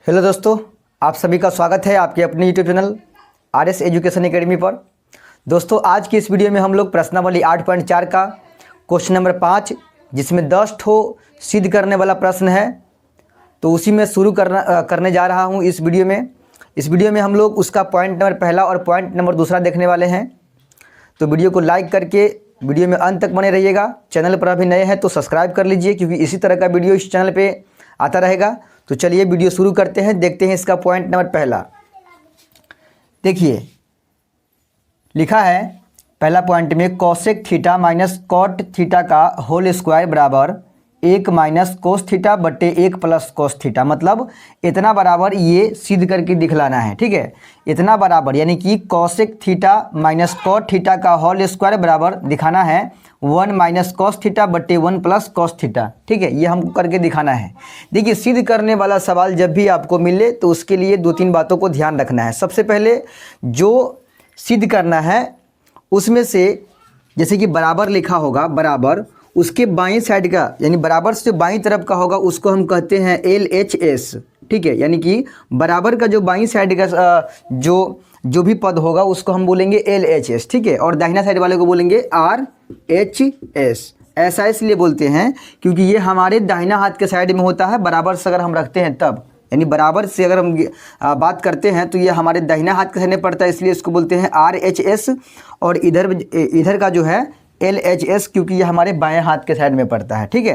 Hello दोस्तों, आप सभी का स्वागत है आपके अपने YouTube channel RS education academy पर। दोस्तों, आज की इस वीडियो में हम लोग प्रश्नावली 8.4 का क्वेश्चन नंबर 5, जिसमें 10 ठो सिद्ध करने वाला प्रश्न है, तो उसी में शुरू करने जा रहा हूं इस वीडियो में। इस वीडियो में हम लोग उसका पॉइंट नंबर पहला और पॉइंट नंबर दूसरा देखने वाले हैं। तो वीडियो को लाइक करके वीडियो में अंत तक बने रहिएगा। चैनल पर अभी नए हैं तो सब्सक्राइब कर लीजिए, क्योंकि इसी तरह का वीडियो इस चैनल पे आता रहेगा। तो चलिए वीडियो शुरू करते हैं। देखते हैं इसका पॉइंट नंबर पहला। देखिए, लिखा है पहला पॉइंट में cosec theta minus cot theta का होल स्क्वायर बराबर 1 माइनस कोस थीटा बट्टे 1 प्लस कोस थीटा। मतलब इतना बराबर ये सिद्ध करके दिखलाना है। ठीक है, इतना बराबर यानी कि cosec theta minus cot theta का होल स्क्वायर बराबर दिखाना है 1 माइनस कॉस थीटा बट्टे 1 प्लस कॉस थीटा। ठीक है, ये हमको करके दिखाना है। देखिए, सिद्ध करने वाला सवाल जब भी आपको मिले तो उसके लिए 2-3 बातों को ध्यान रखना है। सबसे पहले जो सिद्ध करना है उसमें से, जैसे कि बराबर लिखा होगा, बराबर उसके बाईं साइड का यानी बराबर से बाईं तरफ का होगा उसको हम कहते हैं LHS। ठीक है, यानी कि बराबर का जो बाईं साइड का जो भी पद होगा उसको हम बोलेंगे LHS। ठीक है, और दाहिना साइड वाले को बोलेंगे RHS। ऐसा इसलिए बोलते हैं क्योंकि ये हमारे दाहिना हाथ के साइड में होता है। बराबर से अगर हम रखते हैं तब, यानी बराबर से अगर हम बात करते हैं तो ये हमारे दाहिना हाथ के साइड में पड़ता है, इसलिए इसको बोलते हैं RHS। और इधर का जो है LHS, क्योंकि ये हमारे बाएं हाथ के साइड में पड़ता है। ठीक है,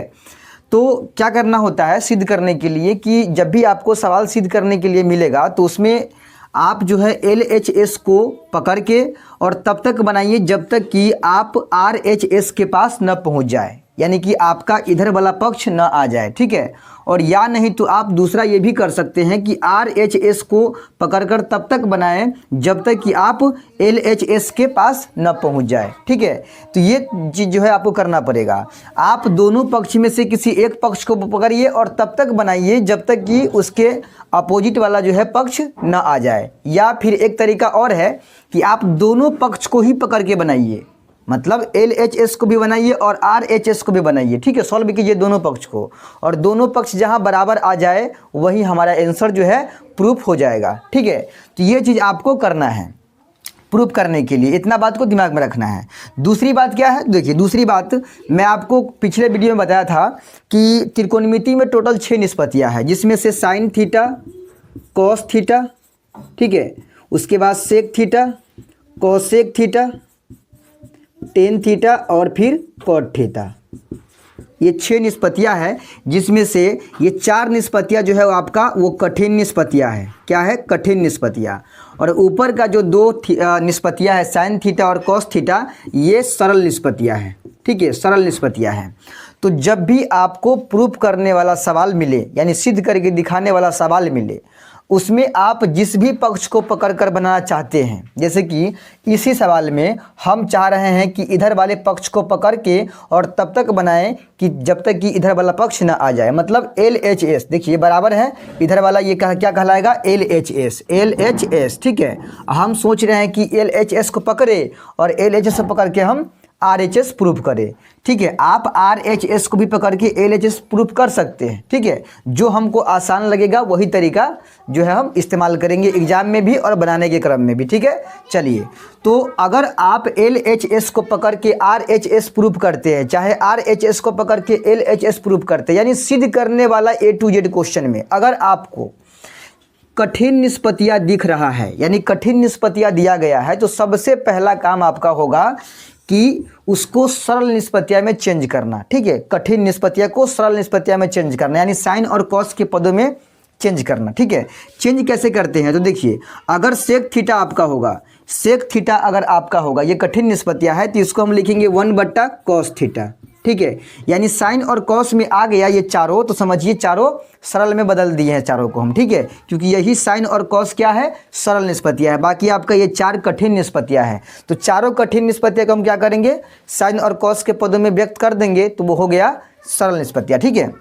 तो क्या करना होता है सिद्ध करने के लिए कि जब भी आपको सवाल सिद्ध करने के लिए मिलेगा तो उसमें आप जो है LHS को पकड़ के और तब तक बनाइए जब तक कि आप RHS के पास न पहुंच जाए, यानी कि आपका इधर वाला पक्ष न आ जाए। ठीक है, और या नहीं तो आप दूसरा ये भी कर सकते हैं कि RHS को पकड़कर तब तक बनाएं जब तक कि आप LHS के पास न पहुंच जाए। ठीक है, तो ये चीज़ जो है आपको करना पड़ेगा। आप दोनों पक्ष में से किसी एक पक्ष को पकड़िए और तब तक बनाइए जब तक कि उसके अपोजिट वाला जो है पक्ष न आ जाए। या फिर एक तरीका और है कि आप दोनों पक्ष को ही पकड़ के बनाइए, मतलब LHS को भी बनाइए और RHS को भी बनाइए। ठीक है, सॉल्व कीजिए दोनों पक्ष को, और दोनों पक्ष जहां बराबर आ जाए वही हमारा आंसर जो है प्रूफ हो जाएगा। ठीक है, तो ये चीज़ आपको करना है प्रूफ करने के लिए, इतना बात को दिमाग में रखना है। दूसरी बात क्या है, देखिए दूसरी बात मैं आपको पिछले वीडियो में बताया था कि त्रिकोणमिति में टोटल 6 निष्पत्तियाँ हैं, जिसमें से साइन थीटा, कॉस थीटा, ठीक है, उसके बाद sec theta, cosec theta, tan theta और फिर कॉट थीटा। ये 6 निष्पत्तियाँ हैं, जिसमें से ये 4 निष्पत्तियाँ जो है वो आपका वो कठिन निष्पत्तियाँ हैं। क्या है? कठिन निष्पत्तियाँ। और ऊपर का जो 2 निष्पत्तियाँ है साइन थीटा और कॉस थीटा, ये सरल निष्पत्तियाँ हैं। ठीक है, सरल निष्पत्तियाँ हैं। तो जब भी आपको प्रूफ करने वाला सवाल मिले, यानी सिद्ध करके दिखाने वाला सवाल मिले, उसमें आप जिस भी पक्ष को पकड़कर बनाना चाहते हैं, जैसे कि इसी सवाल में हम चाह रहे हैं कि इधर वाले पक्ष को पकड़ के और तब तक बनाएं कि जब तक कि इधर वाला पक्ष ना आ जाए, मतलब LHS। देखिए बराबर है, इधर वाला ये क्या कहलाएगा? LHS। ठीक है, हम सोच रहे हैं कि LHS को पकड़े और LHS को पकड़ के हम RHS प्रूफ करें। ठीक है, आप RHS को भी पकड़ के LHS प्रूफ कर सकते हैं। ठीक है, जो हमको आसान लगेगा वही तरीका जो है हम इस्तेमाल करेंगे एग्जाम में भी और बनाने के क्रम में भी। ठीक है, चलिए, तो अगर आप LHS को पकड़ के RHS प्रूफ करते हैं, चाहे RHS को पकड़ के LHS प्रूफ करते हैं, यानी सिद्ध करने वाला A to Z क्वेश्चन में अगर आपको कठिन निष्पत्तियाँ दिख रहा है, यानी कठिन निष्पत्तियाँ दिया गया है, तो सबसे पहला काम आपका होगा कि उसको सरल निष्पत्तियाँ में चेंज करना। ठीक है, कठिन निष्पत्तियाँ को सरल निष्पत्तियाँ में चेंज करना, यानी साइन और कॉस के पदों में चेंज करना। ठीक है, चेंज कैसे करते हैं? तो देखिए, अगर सेक थीटा आपका होगा, सेक थीटा अगर आपका होगा, ये कठिन निष्पत्तियाँ है, तो इसको हम लिखेंगे 1/cos थीटा। ठीक है, यानी साइन और कॉस में आ गया ये चारों, तो समझिए चारों सरल में बदल दिए हैं चारों को हम। ठीक है, क्योंकि यही साइन और कॉस क्या है? सरल निष्पत्तियाँ है। बाकी आपका ये 4 कठिन निष्पत्तियाँ हैं, तो चारों कठिन निष्पत्तियाँ को हम क्या करेंगे? साइन और कॉस के पदों में व्यक्त कर देंगे, तो वो हो गया सरल निष्पत्तियाँ। ठीक है,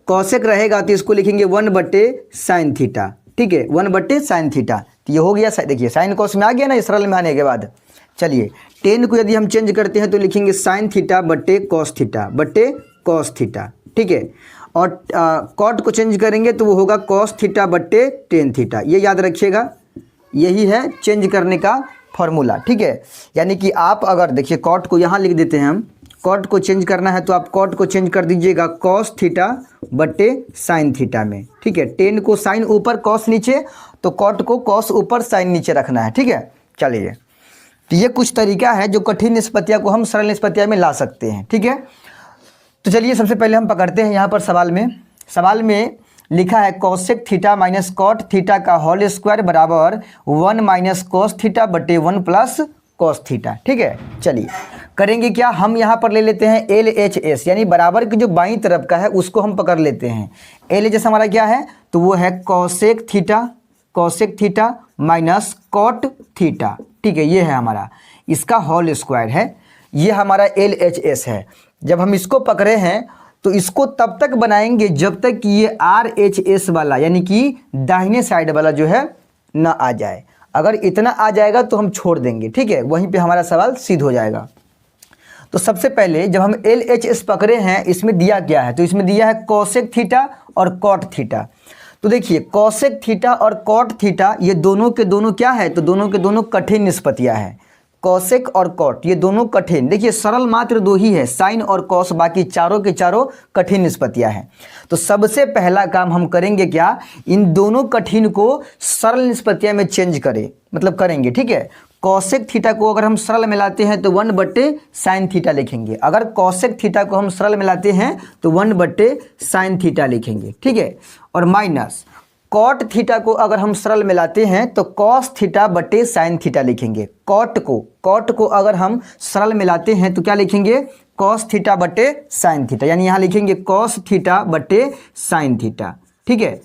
कॉसेक रहेगा तो इसको लिखेंगे 1/sin थीटा। ठीक है, 1/sin थीटा, तो ये हो गया। देखिए साइन कॉस में आ गया ना सरल में आने के बाद। चलिए, टेन को यदि हम चेंज करते हैं तो लिखेंगे साइन थीटा बट्टे कॉस थीटा बट्टे कॉस थीटा। ठीक है, और कॉट को चेंज करेंगे तो वो होगा कॉस थीटा बट्टे टेन थीटा। ये याद रखिएगा, यही है चेंज करने का फॉर्मूला, ठीक है। यानी कि आप अगर देखिए कॉट को यहाँ लिख देते हैं हम, कॉट को चेंज करना है तो आप कॉट को चेंज कर दीजिएगा कॉस थीटा बट्टे साइन थीटा में, ठीक है। टेन को साइन ऊपर कॉस नीचे, तो कॉट को कॉस ऊपर साइन नीचे रखना है, ठीक है। चलिए, तो ये कुछ तरीका है जो कठिन निष्पत्तियाँ को हम सरल निष्पत्तियाँ में ला सकते हैं, ठीक है। तो चलिए सबसे पहले हम पकड़ते हैं यहाँ पर सवाल में लिखा है cosec theta minus cot theta का होल स्क्वायर बराबर 1 माइनस कोस थीटा बटे 1 प्लस कोस थीटा, ठीक है। चलिए करेंगे क्या, हम यहाँ पर ले लेते हैं LHS, यानी बराबर की जो बाईं तरफ का है उसको हम पकड़ लेते हैं। LHS हमारा क्या है, तो वो है cosec theta minus cot theta, ठीक है। ये है हमारा, इसका होल स्क्वायर है, ये हमारा LHS है। जब हम इसको पकड़े हैं तो इसको तब तक बनाएंगे जब तक कि ये RHS वाला यानी कि दाहिने साइड वाला जो है ना आ जाए। अगर इतना आ जाएगा तो हम छोड़ देंगे, ठीक है, वहीं पे हमारा सवाल सिद्ध हो जाएगा। तो सबसे पहले जब हम LHS पकड़े हैं, इसमें दिया क्या है, तो इसमें दिया है कोसेक थीटा और कॉट थीटा। तो देखिए कोसेक थीटा और कॉट थीटा ये दोनों के दोनों क्या है, तो दोनों के दोनों कठिन निष्पत्तियाँ हैं। कोसेक और कॉट ये दोनों कठिन, देखिए सरल मात्र दो ही है, साइन और कॉस, बाकी चारों के चारों कठिन निष्पत्तियाँ हैं। तो सबसे पहला काम हम करेंगे क्या, इन दोनों कठिन को सरल निष्पत्तियाँ में चेंज करेंगे, ठीक है। कोसेक थीटा को अगर हम सरल में लाते हैं तो 1 बट्टे साइन थीटा लिखेंगे। अगर कोसेक थीटा को हम सरल में लाते हैं तो 1 बट्टे साइन थीटा लिखेंगे, ठीक है। और माइनस कॉट थीटा को अगर हम सरल में लाते हैं तो कॉस थीटा बटे साइन थीटा लिखेंगे। कॉट को अगर हम सरल में लाते हैं तो क्या लिखेंगे, कॉस थीटा बटे साइन थीटा, यानी यहाँ लिखेंगे कॉस थीटा बटे साइन थीटा, ठीक है।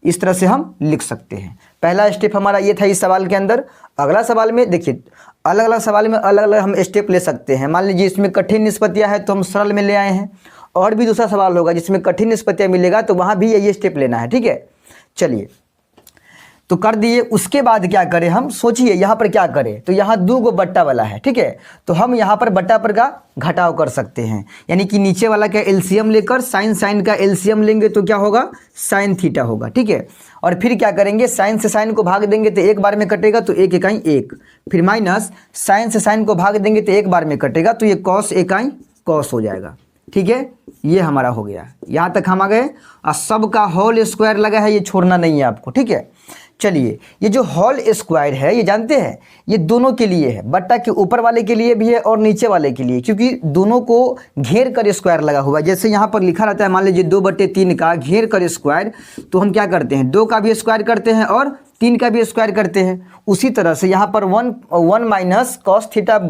इस तरह से हम लिख सकते हैं। पहला स्टेप हमारा ये था इस सवाल के अंदर। अगला सवाल में देखिए, अलग अलग सवाल में अलग अलग हम स्टेप ले सकते हैं। मान लीजिए इसमें कठिन निष्पत्तियाँ है तो हम सरल में ले आए हैं, और भी दूसरा सवाल होगा जिसमें कठिन निष्पत्तियाँ मिलेगा तो वहाँ भी यही स्टेप लेना है, ठीक है। चलिए तो कर दिए, उसके बाद क्या करें हम, सोचिए यहाँ पर क्या करें, तो यहाँ 2 गो बट्टा वाला है, ठीक है। तो हम यहाँ पर बट्टा पर का घटाव कर सकते हैं, यानी कि नीचे वाला का एलसीएम लेकर साइन का एलसीएम लेंगे तो क्या होगा, साइन थीटा होगा, ठीक है। और फिर क्या करेंगे, साइन से साइन को भाग देंगे तो एक बार में कटेगा, तो 1 इकाई 1, फिर माइनस साइन से साइन को भाग देंगे तो एक बार में कटेगा, तो ये कॉस इकाई कॉस हो जाएगा, ठीक है। ये हमारा हो गया, यहाँ तक हम आ गए। और सबका होल स्क्वायर लगा है, ये छोड़ना नहीं है आपको, ठीक है। चलिए ये जो होल स्क्वायर है ये जानते हैं ये दोनों के लिए है, बट्टा के ऊपर वाले के लिए भी है और नीचे वाले के लिए, क्योंकि दोनों को घेर कर स्क्वायर लगा हुआ है। जैसे यहाँ पर लिखा रहता है, मान लीजिए 2/3 का घेर कर स्क्वायर, तो हम क्या करते हैं, 2 का भी स्क्वायर करते हैं और 3 का भी स्क्वायर करते हैं। उसी तरह से यहाँ पर 1 माइनस कॉस थीटा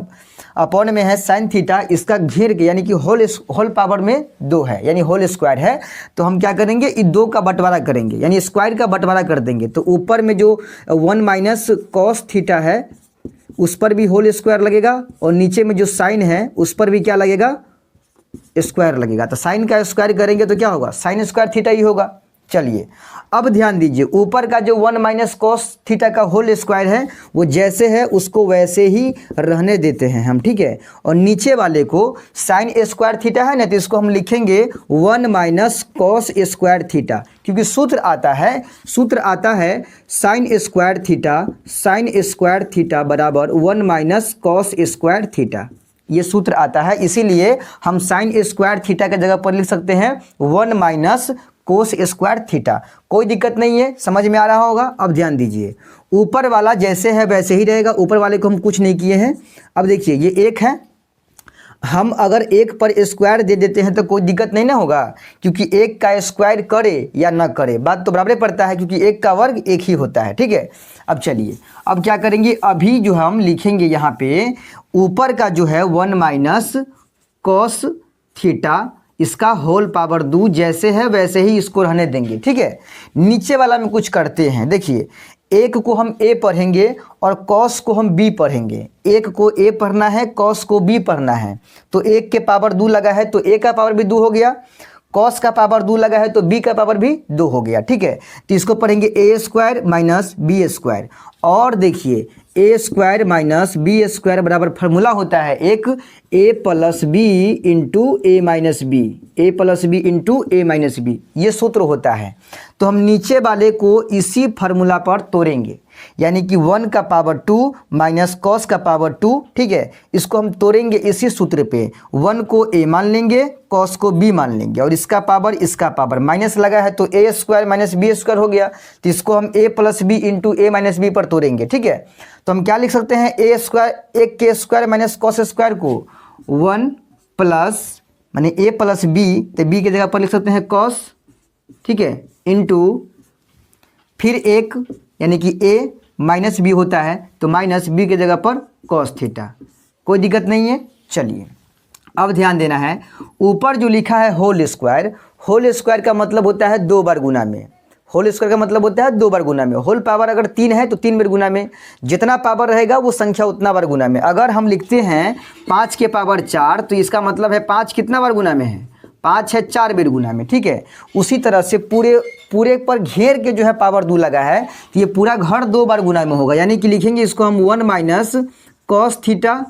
अपॉन में है साइन थीटा, इसका घेर के यानी कि होल पावर में 2 है, यानी होल स्क्वायर है। तो हम क्या करेंगे, इस 2 का बंटवारा करेंगे, यानी स्क्वायर का बंटवारा कर देंगे। तो ऊपर में जो 1 माइनस कॉस थीटा है उस पर भी होल स्क्वायर लगेगा, और नीचे में जो साइन है उस पर भी क्या लगेगा, स्क्वायर लगेगा। तो साइन का स्क्वायर करेंगे तो क्या होगा, साइन स्क्वायर थीटा ही होगा। चलिए अब ध्यान दीजिए, ऊपर का जो 1 माइनस कॉस थीटा का होल स्क्वायर है वो जैसे है उसको वैसे ही रहने देते हैं हम, ठीक है। और नीचे वाले को साइन स्क्वायर थीटा है ना, तो इसको हम लिखेंगे 1 माइनस कॉस स्क्वायर थीटा, क्योंकि सूत्र आता है साइन स्क्वायर थीटा बराबर 1 माइनस कॉस स्क्वायर थीटा, ये सूत्र आता है। इसीलिए हम साइन स्क्वायर थीटा के जगह पर लिख सकते हैं 1 माइनस कोस स्क्वायर थीटा। कोई दिक्कत नहीं है, समझ में आ रहा होगा। अब ध्यान दीजिए, ऊपर वाला जैसे है वैसे ही रहेगा, ऊपर वाले को हम कुछ नहीं किए हैं। अब देखिए ये 1 है, हम अगर 1 पर स्क्वायर दे देते हैं तो कोई दिक्कत नहीं ना होगा, क्योंकि 1 का स्क्वायर करे या ना करे बात तो बराबर पड़ता है, क्योंकि 1 का वर्ग 1 ही होता है, ठीक है। अब चलिए अब क्या करेंगे, अभी जो हम लिखेंगे यहाँ पे ऊपर का जो है 1 माइनस कॉस थीटा, इसका होल पावर 2 जैसे है वैसे ही इसको रहने देंगे, ठीक है। नीचे वाला में कुछ करते हैं, देखिए 1 को हम a पढ़ेंगे और cos को हम b पढ़ेंगे। 1 को a पढ़ना है, cos को b पढ़ना है, तो 1 के पावर 2 लगा है तो a का पावर भी 2 हो गया, cos का पावर 2 लगा है तो b का पावर भी 2 हो गया, ठीक है। तो इसको पढ़ेंगे a square minus B square. और देखिए A square minus B square बराबर फार्मूला होता है एक A plus B into A minus B, A plus B into A minus B, ये सूत्र होता है। तो हम नीचे वाले को इसी फार्मूला पर तोड़ेंगे, यानी कि 1 का पावर 2 माइनस कॉस का पावर 2, ठीक है, इसको हम तोड़ेंगे इसी सूत्र पे। 1 को a मान लेंगे, कॉस को b मान लेंगे और इसका पावर माइनस लगा है तो A square minus B square हो गया। तो इसको हम a plus B into A minus B पर तोड़ेंगे, ठीक है। तो हम क्या लिख सकते हैं, ए स्क्वायर एक के स्क्वायर माइनस कॉस स्क्वायर को 1 प्लस माने a प्लस बी, तो b की जगह पर लिख सकते हैं कॉस, ठीक है, इंटू फिर एक यानी कि a माइनस बी होता है तो माइनस बी की जगह पर कॉस थीटा। कोई दिक्कत नहीं है। चलिए अब ध्यान देना है, ऊपर जो लिखा है होल स्क्वायर का मतलब होता है 2 बार गुना में। होल स्क्वायर का मतलब होता है 2 बार गुना में। होल पावर अगर 3 है तो 3 बार गुना में, जितना पावर रहेगा वो संख्या उतना बार गुना में। अगर हम लिखते हैं 5 के पावर 4 तो इसका मतलब है 5 कितना बार गुना में है, 5 है 4 बार गुना में, ठीक है। उसी तरह से पूरे पर घेर के जो है पावर 2 लगा है तो ये पूरा घर 2 बार गुना में होगा, यानी कि लिखेंगे इसको हम 1 माइनस कॉस थीटा,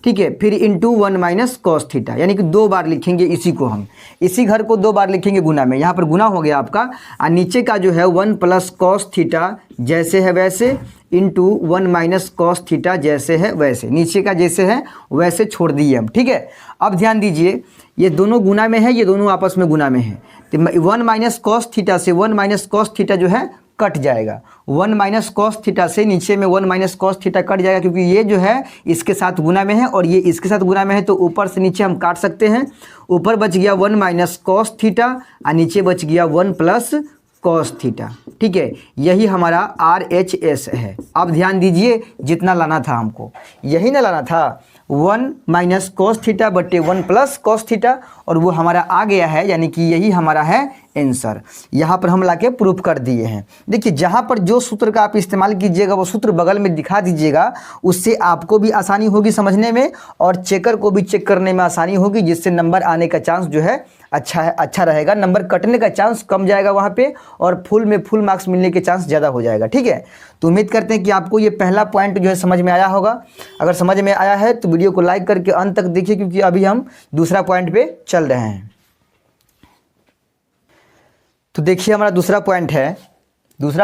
ठीक है, फिर इंटू 1 माइनस कॉस थीटा, यानी कि 2 बार लिखेंगे इसी को हम, इसी घर को 2 बार लिखेंगे गुना में। यहाँ पर गुना हो गया आपका, और नीचे का जो है 1 प्लस कॉस थीटा जैसे है वैसे इंटू 1 माइनस कॉस थीटा जैसे है वैसे, नीचे का जैसे है वैसे छोड़ दिए हम, ठीक है। अब ध्यान दीजिए, ये दोनों गुना में है, ये दोनों आपस में गुना में है, तो 1 माइनस कॉस थीटा से 1 माइनस कॉस थीटा जो है कट जाएगा। 1 माइनस कॉस थीटा से नीचे में 1 माइनस कॉस थीटा कट जाएगा, क्योंकि ये जो है इसके साथ गुना में है और ये इसके साथ गुना में है, तो ऊपर से नीचे हम काट सकते हैं। ऊपर बच गया 1 माइनस कॉस थीटा और नीचे बच गया 1 प्लस कॉस थीटा, ठीक है। यही हमारा RHS है। अब ध्यान दीजिए, जितना लाना था हमको यही ना लाना था, 1 माइनस कॉस थीटा बटे 1 प्लस कॉस थीटा, और वो हमारा आ गया है, यानी कि यही हमारा है आंसर। यहाँ पर हम लाके प्रूफ कर दिए हैं। देखिए, जहाँ पर जो सूत्र का आप इस्तेमाल कीजिएगा वो सूत्र बगल में दिखा दीजिएगा, उससे आपको भी आसानी होगी समझने में और चेकर को भी चेक करने में आसानी होगी, जिससे नंबर आने का चांस जो है अच्छा रहेगा। नंबर कटने का चांस कम जाएगा वहाँ पे, और फुल में फुल मार्क्स मिलने के चांस ज़्यादा हो जाएगा, ठीक है। तो उम्मीद करते हैं कि आपको ये पहला पॉइंट जो है समझ में आया होगा। अगर समझ में आया है तो वीडियो को लाइक करके अंत तक देखिए, क्योंकि अभी हम दूसरा पॉइंट पे चल रहे हैं। तो देखिए, हमारा दूसरा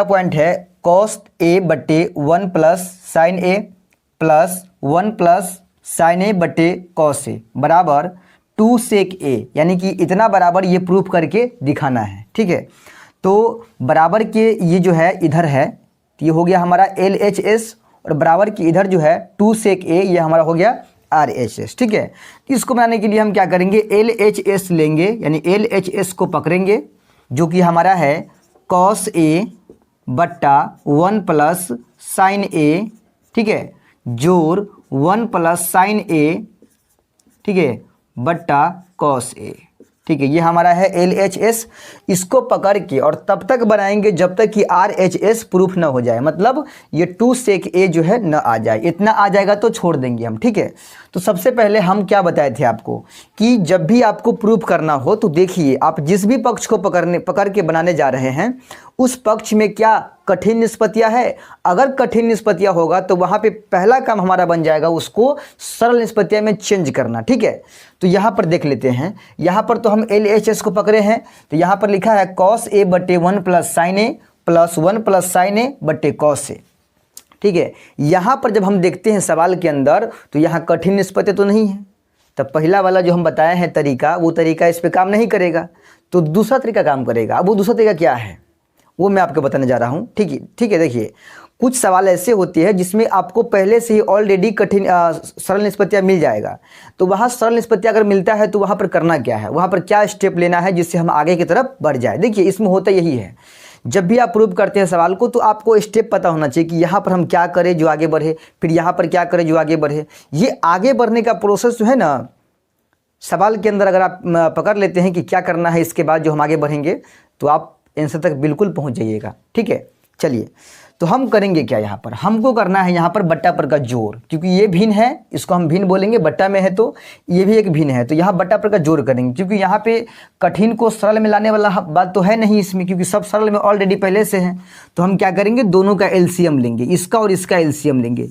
पॉइंट है कॉस ए बटे 1 प्लस साइन ए प्लस 1 प्लस साइन ए बटे कॉस ए बराबर 2 सेक ए, यानी कि इतना बराबर ये प्रूफ करके दिखाना है, ठीक है। तो बराबर के ये जो है इधर है, तो ये हो गया हमारा LHS, और बराबर की इधर जो है 2 सेक ए, ये हमारा हो गया RHS, ठीक है। इसको बनाने के लिए हम क्या करेंगे, LHS लेंगे, यानी LHS को पकड़ेंगे, जो कि हमारा है कॉस ए बट्टा 1 प्लस साइन ए, ठीक है, जोड़ 1 प्लस साइन ए, ठीक है, बट्टा कॉस ए, ठीक है। ये हमारा है LHS। इसको पकड़ के और तब तक बनाएंगे जब तक कि RHS प्रूफ ना हो जाए, मतलब ये 2 सेक ए जो है न आ जाए। इतना आ जाएगा तो छोड़ देंगे हम, ठीक है। तो सबसे पहले हम क्या बताए थे आपको कि जब भी आपको प्रूफ करना हो तो देखिए, आप जिस भी पक्ष को पकड़ के बनाने जा रहे हैं उस पक्ष में क्या कठिन निष्पत्तियां है। अगर कठिन निष्पत्तियां होगा तो वहाँ पे पहला काम हमारा बन जाएगा उसको सरल निष्पत्तियां में चेंज करना, ठीक है। तो यहाँ पर देख लेते हैं, यहाँ पर तो हम LHS को पकड़े हैं, तो यहाँ पर लिखा है कॉस ए बटे 1 प्लस साइन ए प्लस 1 प्लस साइन ए बटे कॉस ए, ठीक है। यहाँ पर जब हम देखते हैं सवाल के अंदर तो यहाँ कठिन निष्पत्ति तो नहीं है, तब पहला वाला जो हम बताए हैं तरीका, वो तरीका इस पर काम नहीं करेगा, तो दूसरा तरीका काम करेगा। अब वो दूसरा तरीका क्या है वो मैं आपको बताने जा रहा हूँ, ठीक है। देखिए, कुछ सवाल ऐसे होते हैं जिसमें आपको पहले से ही ऑलरेडी कठिन सरल निष्पत्तियाँ मिल जाएगा, तो वहाँ सरल निष्पत्तियाँ अगर मिलता है तो वहाँ पर करना क्या है, वहाँ पर क्या स्टेप लेना है जिससे हम आगे की तरफ बढ़ जाए। देखिए, इसमें होता यही है, जब भी आप प्रूव करते हैं सवाल को तो आपको स्टेप पता होना चाहिए कि यहाँ पर हम क्या करें जो आगे बढ़े, फिर यहाँ पर क्या करें जो आगे बढ़े। ये आगे बढ़ने का प्रोसेस जो है ना, सवाल के अंदर अगर आप पकड़ लेते हैं कि क्या करना है इसके बाद जो हम आगे बढ़ेंगे, तो आप आंसर तक बिल्कुल पहुँच जाइएगा, ठीक है। चलिए, तो हम करेंगे क्या, यहाँ पर हमको करना है यहाँ पर बट्टा पर का जोड़, क्योंकि ये भिन्न है, इसको हम भिन्न बोलेंगे, बट्टा में है तो ये भी एक भिन्न है, तो यहाँ बट्टा पर का जोड़ करेंगे, क्योंकि यहाँ पे कठिन को सरल में लाने वाला बात तो है नहीं इसमें, क्योंकि सब सरल में ऑलरेडी पहले से है। तो हम क्या करेंगे, दोनों का LCM लेंगे, इसका और इसका LCM लेंगे,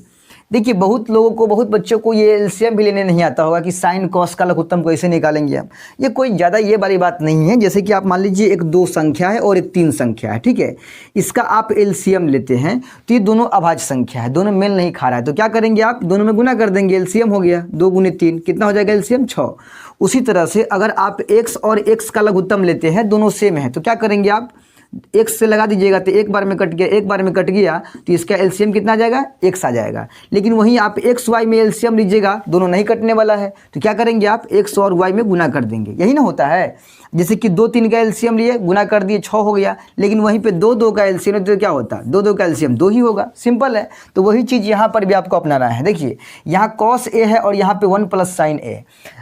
देखिए बहुत लोगों को, बहुत बच्चों को ये एलसीएम भी लेने नहीं आता होगा कि साइन कॉस का लघुत्तम कैसे निकालेंगे हम। ये कोई ज़्यादा ये वाली बात नहीं है। जैसे कि आप मान लीजिए एक 2 संख्या है और एक 3 संख्या है, ठीक है, इसका आप एलसीएम लेते हैं तो ये दोनों अभाज्य संख्या है, दोनों मेल नहीं खा रहा है, तो क्या करेंगे आप दोनों में गुना कर देंगे, एलसीएम हो गया 2 गुने 3 कितना हो जाएगा एलसीएम 6। उसी तरह से अगर आप x और x का लघुत्तम लेते हैं, दोनों सेम है, तो क्या करेंगे आप x से लगा दीजिएगा तो एक बार में कट गया, एक बार में कट गया तो इसका एलसीएम कितना आ जाएगा x आ जाएगा। लेकिन वहीं आप x y में एलसीएम लीजिएगा, दोनों नहीं कटने वाला है, तो क्या करेंगे आप x और y में गुना कर देंगे, यही ना होता है। जैसे कि 2 3 का एलसीएम लिए गुना कर दिए 6 हो गया, लेकिन वहीं पे 2 2 का एलसीएम तो क्या होता है 2 2 का एलसीएम 2 ही होगा, सिंपल है। तो वही चीज़ यहाँ पर भी आपको अपनाना है। देखिए यहाँ cos a है और यहाँ पे 1 प्लस साइन a,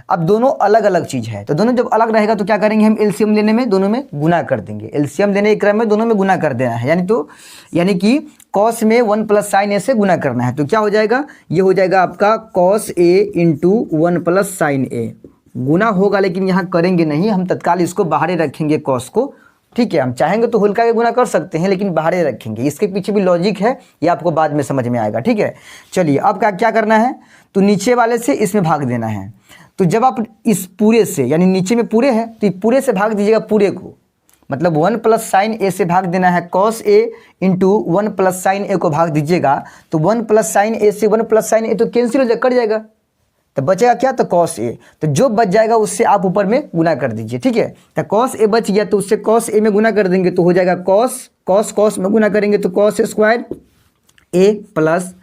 अब दोनों अलग अलग चीज़ है, तो दोनों जब अलग रहेगा तो क्या करेंगे हम एलसीएम लेने में दोनों में गुना कर देंगे, एलसीएम लेने के क्रम में दोनों में गुना कर देना है, यानी कि cos में 1 प्लस साइन a से गुना करना है, तो क्या हो जाएगा ये हो जाएगा आपका cos a into 1 plus sign a, गुना होगा लेकिन यहाँ करेंगे नहीं, हम तत्काल इसको बाहर रखेंगे cos को, ठीक है। हम चाहेंगे तो हुल्का के गुना कर सकते हैं लेकिन बाहर रखेंगे, इसके पीछे भी लॉजिक है, ये आपको बाद में समझ में आएगा, ठीक है। चलिए अब क्या करना है, तो नीचे वाले से इसमें भाग देना है। तो जब आप इस पूरे से, यानी नीचे में पूरे है तो पूरे से भाग दीजिएगा पूरे को, मतलब 1 प्लस साइन ए से भाग देना है, cos a into 1 plus sine A को भाग दीजिएगा, तो 1 प्लस साइन ए से 1 प्लस साइन ए तो कैंसिल हो जाएगा, कट जाएगा, तो बचेगा क्या, तो cos a, तो जो बच जाएगा उससे आप ऊपर में गुना कर दीजिए, ठीक है। तो cos a बच गया तो उससे cos a में गुना कर देंगे तो हो जाएगा cos में गुना करेंगे तो cos स्क्वायर a प्लस,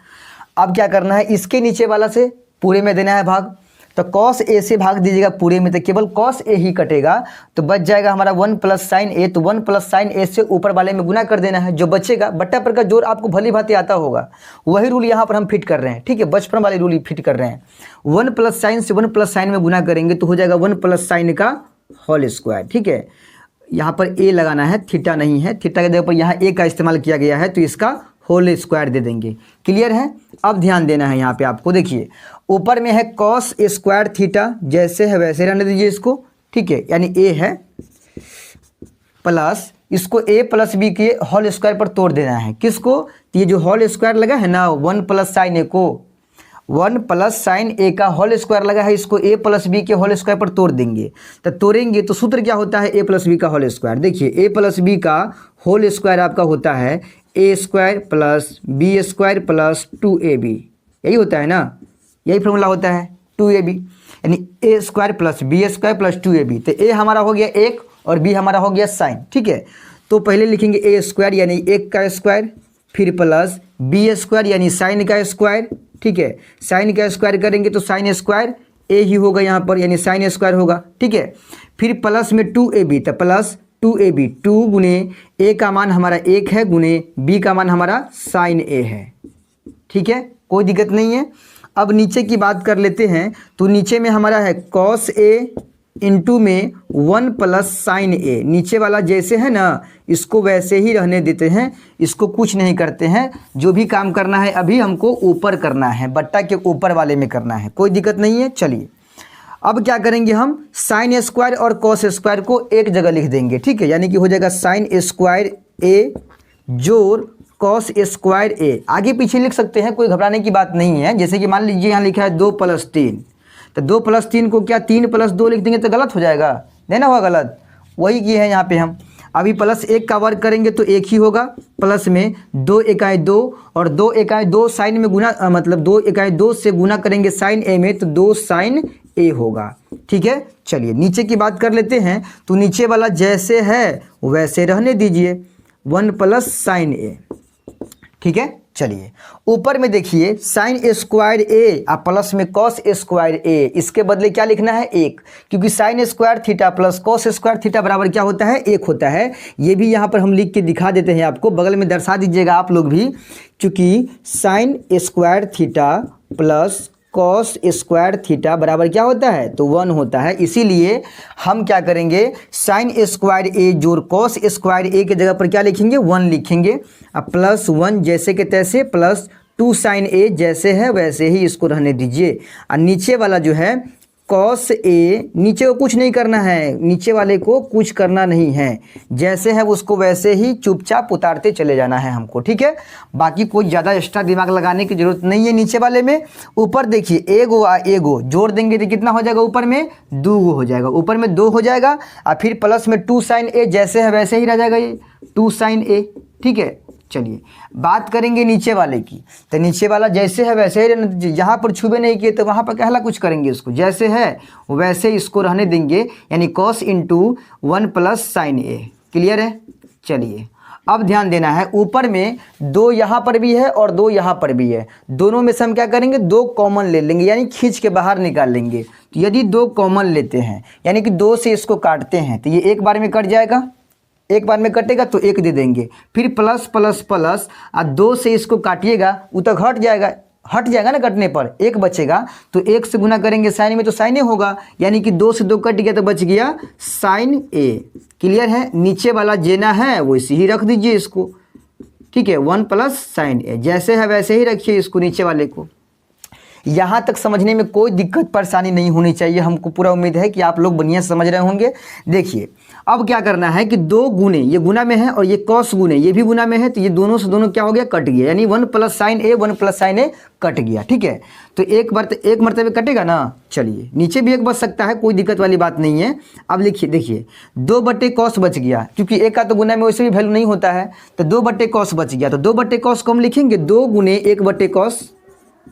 अब क्या करना है इसके नीचे वाला से पूरे में देना है भाग, तो cos a से भाग दीजिएगा पूरे में, तो केवल cos a ही कटेगा, तो बच जाएगा हमारा 1 प्लस साइन a, तो 1 प्लस साइन a से ऊपर वाले में गुना कर देना है, जो बचेगा बट्टा पर का जोड़ आपको भली भांति आता होगा, वही रूल यहाँ पर हम फिट कर रहे हैं, ठीक है, बचपन वाली रूल ही फिट कर रहे हैं। 1 प्लस साइन से 1 प्लस साइन में गुना करेंगे तो हो जाएगा 1 प्लस साइन का होल स्क्वायर, ठीक है। यहाँ पर a लगाना है, थीटा नहीं है, थीटा के जगह पर यहाँ a का इस्तेमाल किया गया है, तो इसका होल स्क्वायर दे देंगे, क्लियर है। अब ध्यान देना है यहाँ पे आपको, देखिए ऊपर में है cos स्क्वायर थीटा, जैसे है वैसे रहने दीजिए इसको, ठीक है, यानी a है प्लस इसको a प्लस b के होल स्क्वायर पर तोड़ देना है, किसको, तो ये जो होल स्क्वायर लगा है ना 1 प्लस साइन a को, 1 प्लस साइन a का होल स्क्वायर लगा है, इसको a प्लस b के होल स्क्वायर पर तोड़ देंगे, तो तोड़ेंगे तो सूत्र क्या होता है a प्लस b का होल स्क्वायर, देखिए a प्लस b का होल स्क्वायर आपका होता है a square plus b square plus 2ab, यही होता है ना, यही फॉर्मूला होता है 2ab, यानी a square plus b square plus 2ab, तो a हमारा हो गया 1 और b हमारा हो गया साइन, ठीक है। तो पहले लिखेंगे a स्क्वायर यानी 1 का स्क्वायर, फिर प्लस b स्क्वायर यानी साइन का स्क्वायर, ठीक है, साइन का स्क्वायर करेंगे तो साइन स्क्वायर a ही होगा यहाँ पर, यानी साइन स्क्वायर होगा, ठीक है। फिर प्लस में 2ab, तो प्लस 2ab, 2 गुने a का मान हमारा 1 है गुने b का मान हमारा साइन a है, ठीक है, कोई दिक्कत नहीं है। अब नीचे की बात कर लेते हैं, तो नीचे में हमारा है cos a इंटू में 1 प्लस साइन a, नीचे वाला जैसे है ना इसको वैसे ही रहने देते हैं, इसको कुछ नहीं करते हैं, जो भी काम करना है अभी हमको ऊपर करना है, बट्टा के ऊपर वाले में करना है, कोई दिक्कत नहीं है। चलिए अब क्या करेंगे हम साइन स्क्वायर और कॉस स्क्वायर को एक जगह लिख देंगे, ठीक है, यानी कि हो जाएगा साइन स्क्वायर a जोड़ कॉस स्क्वायर a, आगे पीछे लिख सकते हैं, कोई घबराने की बात नहीं है। जैसे कि मान लीजिए यहाँ लिखा है 2 प्लस 3, तो 2 प्लस 3 को क्या 3 प्लस 2 लिख देंगे तो गलत हो जाएगा, नहीं ना होगा गलत, वही किए हैं यहाँ पे हम। अभी प्लस 1 का वर्ग करेंगे तो 1 ही होगा, प्लस में 2 एकाई 2 और 2 एकाई 2 साइन में गुना, मतलब 2 एकाई 2 से गुना करेंगे साइन a में, तो 2 साइन a होगा, ठीक है। चलिए नीचे की बात कर लेते हैं, तो नीचे वाला जैसे है वैसे रहने दीजिए, 1 प्लस साइन a, ठीक है। चलिए ऊपर में देखिए साइन स्क्वायर a और प्लस में कॉस स्क्वायर a, इसके बदले क्या लिखना है 1, क्योंकि sine square theta plus cos square theta बराबर क्या होता है 1 होता है। ये भी यहाँ पर हम लिख के दिखा देते हैं आपको, बगल में दर्शा दीजिएगा आप लोग भी, क्योंकि sine square theta plus cos square theta बराबर क्या होता है, तो 1 होता है। इसीलिए हम क्या करेंगे साइन स्क्वायर a जोड़ कॉस स्क्वायर a के जगह पर क्या लिखेंगे 1 लिखेंगे, अब प्लस 1 जैसे के तैसे प्लस 2 साइन a, जैसे है वैसे ही इसको रहने दीजिए। और नीचे वाला जो है कॉस ए, नीचे को कुछ नहीं करना है, नीचे वाले को कुछ करना नहीं है, जैसे है उसको वैसे ही चुपचाप उतारते चले जाना है हमको, ठीक है। बाकी कोई ज़्यादा एक्स्ट्रा दिमाग लगाने की जरूरत नहीं है नीचे वाले में। ऊपर देखिए एगो जोड़ देंगे तो कितना हो जाएगा, ऊपर में 2 हो जाएगा, ऊपर में 2 हो जाएगा और फिर प्लस में 2 साइन ए, जैसे है वैसे ही रह जाएगा ये 2 साइन ए, ठीक है। चलिए बात करेंगे नीचे वाले की, तो नीचे वाला जैसे है वैसे ही, यहाँ पर छुबे नहीं किए तो वहाँ पर कहला कुछ करेंगे, इसको जैसे है वैसे इसको रहने देंगे, यानी कॉस इंटू 1 प्लस साइन ए। क्लियर है। चलिए अब ध्यान देना है, ऊपर में 2 यहाँ पर भी है और 2 यहाँ पर भी है, दोनों में से हम क्या करेंगे 2 कॉमन ले लेंगे, यानी खींच के बाहर निकाल लेंगे। तो यदि 2 कॉमन लेते हैं यानी कि 2 से इसको काटते हैं तो ये एक बार में कट जाएगा, एक बार में कटेगा तो 1 दे देंगे, फिर प्लस प्लस प्लस और 2 से इसको काटिएगा वो तो हट जाएगा ना, कटने पर 1 बचेगा, तो 1 से गुना करेंगे साइन में तो साइन ए होगा, यानी कि 2 से 2 कट गया तो बच गया साइन ए। क्लियर है। नीचे वाला जेना है वो इसी ही रख दीजिए इसको, ठीक है, 1 प्लस साइन ए, जैसे है वैसे ही रखिए इसको नीचे वाले को। यहाँ तक समझने में कोई दिक्कत परेशानी नहीं होनी चाहिए, हमको पूरा उम्मीद है कि आप लोग बढ़िया समझ रहे होंगे। देखिए अब क्या करना है कि 2 गुने, ये गुना में है और ये कॉस गुने ये भी गुना में है, तो ये दोनों से दोनों क्या हो गया, कट गया, यानी 1 प्लस साइन ए 1 प्लस साइन ए कट गया, ठीक है। तो एक मरतबे कटेगा ना। चलिए नीचे भी 1 बच सकता है, कोई दिक्कत वाली बात नहीं है। अब लिखिए, देखिए 2 बटे कॉस बच गया, क्योंकि 1 का तो गुना में वैसे भी वैल्यू नहीं होता है, तो 2 बटे कॉस बच गया, तो 2 बटे कॉस को हम लिखेंगे 2 गुने 1 बटे कॉस,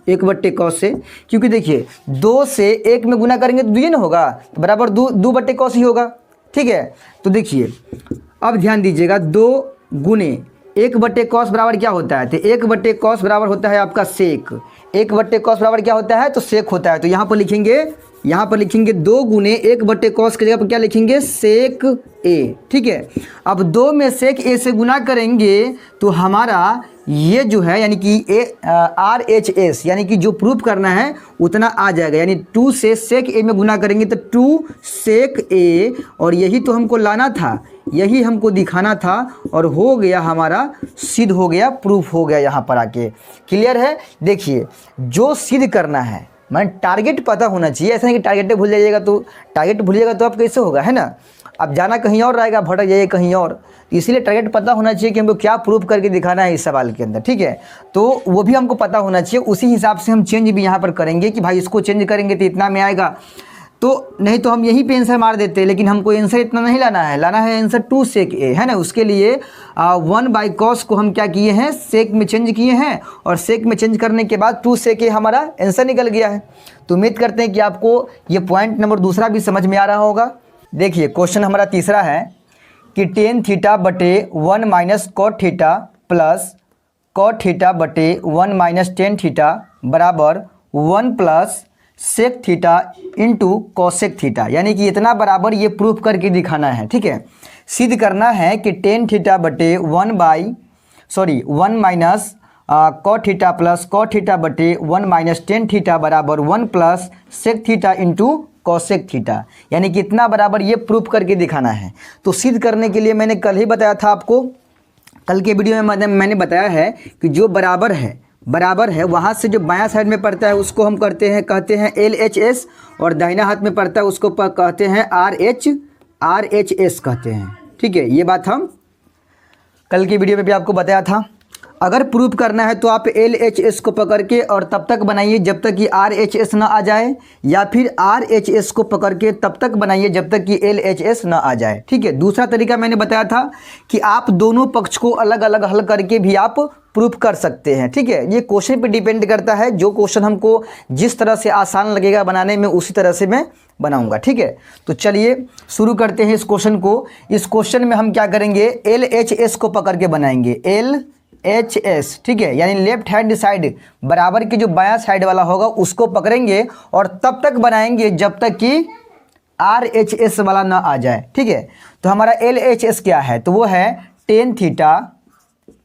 1 बट्टे कॉस से, क्योंकि देखिए 2 से 1 में गुना करेंगे तो 2 ही ना होगा, तो बराबर 2 बट्टे कॉस ही होगा, ठीक है। तो देखिए अब ध्यान दीजिएगा, 2 गुने 1 बट्टे कॉस बराबर क्या होता है, तो 1 बट्टे कॉस बराबर होता है आपका सेक, 1 बट्टे कॉस बराबर क्या होता है, तो सेक होता है। तो यहाँ पर लिखेंगे 2 गुने 1 बट्टे कॉस की जगह पर क्या लिखेंगे, सेक ए, ठीक है। अब 2 में सेक ए से गुना करेंगे तो हमारा ये जो है यानी कि RHS यानी कि जो प्रूफ करना है उतना आ जाएगा, यानी 2 से सेक ए में गुना करेंगे तो 2 सेक ए, और यही तो हमको लाना था, यही हमको दिखाना था, और हो गया हमारा, सिद्ध हो गया, प्रूफ हो गया यहाँ पर आके। क्लियर है। देखिए जो सिद्ध करना है, मैंने टारगेट पता होना चाहिए, ऐसा नहीं कि टारगेट भूल जाइएगा तो आप कैसे होगा, है ना। अब जाना कहीं और रहेगा, भटक जाइए कहीं और, इसीलिए टारगेट पता होना चाहिए कि हमको क्या प्रूफ करके दिखाना है इस सवाल के अंदर, ठीक है। तो वो भी हमको पता होना चाहिए, उसी हिसाब से हम चेंज भी यहाँ पर करेंगे कि भाई इसको चेंज करेंगे तो इतना में आएगा, तो नहीं तो हम यहीं पे आंसर मार देते, लेकिन हमको आंसर इतना नहीं लाना है आंसर 2 सेक ए, है ना। उसके लिए 1 बाई कॉस को हम क्या किए हैं, सेक में चेंज किए हैं, और सेक में चेंज करने के बाद 2 सेक ए हमारा आंसर निकल गया है। तो उम्मीद करते हैं कि आपको ये पॉइंट नंबर दूसरा भी समझ में आ रहा होगा। देखिए क्वेश्चन हमारा तीसरा है कि टेन थीटा बटे 1 minus cot theta plus cot theta बटे 1 माइनस टेन थीटा बराबर 1 plus sec theta into cosec theta, यानी कि इतना बराबर ये प्रूफ करके दिखाना है, ठीक है। सिद्ध करना है कि टेन थीटा बटे 1 minus cot theta plus cot theta बटे 1 माइनस टेन थीटा बराबर 1 plus sec theta into cosec theta, यानी कि इतना बराबर ये प्रूफ करके दिखाना है। तो सिद्ध करने के लिए मैंने कल ही बताया था आपको, कल के वीडियो में मैंने बताया है कि जो बराबर है वहाँ से जो बायां साइड में पड़ता है उसको हम कहते हैं LHS, और दाहिना हाथ में पड़ता है उसको कहते हैं RHS कहते हैं, ठीक है। ये बात हम कल की वीडियो में भी आपको बताया था। अगर प्रूफ करना है तो आप LHS को पकड़ के और तब तक बनाइए जब तक कि RHS ना आ जाए, या फिर RHS को पकड़ के तब तक बनाइए जब तक कि LHS ना आ जाए, ठीक है। दूसरा तरीका मैंने बताया था कि आप दोनों पक्ष को अलग अलग हल करके भी आप प्रूफ कर सकते हैं, ठीक है। ये क्वेश्चन पे डिपेंड करता है, जो क्वेश्चन हमको जिस तरह से आसान लगेगा बनाने में उसी तरह से मैं बनाऊंगा, ठीक है। तो चलिए शुरू करते हैं इस क्वेश्चन को। इस क्वेश्चन में हम क्या करेंगे, LHS को पकड़ के बनाएंगे, LHS, ठीक है, यानी लेफ्ट हैंड साइड बराबर की जो बायां साइड वाला होगा उसको पकड़ेंगे और तब तक बनाएंगे जब तक कि RHS वाला ना आ जाए, ठीक है। तो हमारा LHS क्या है, तो वो है टेन थीटा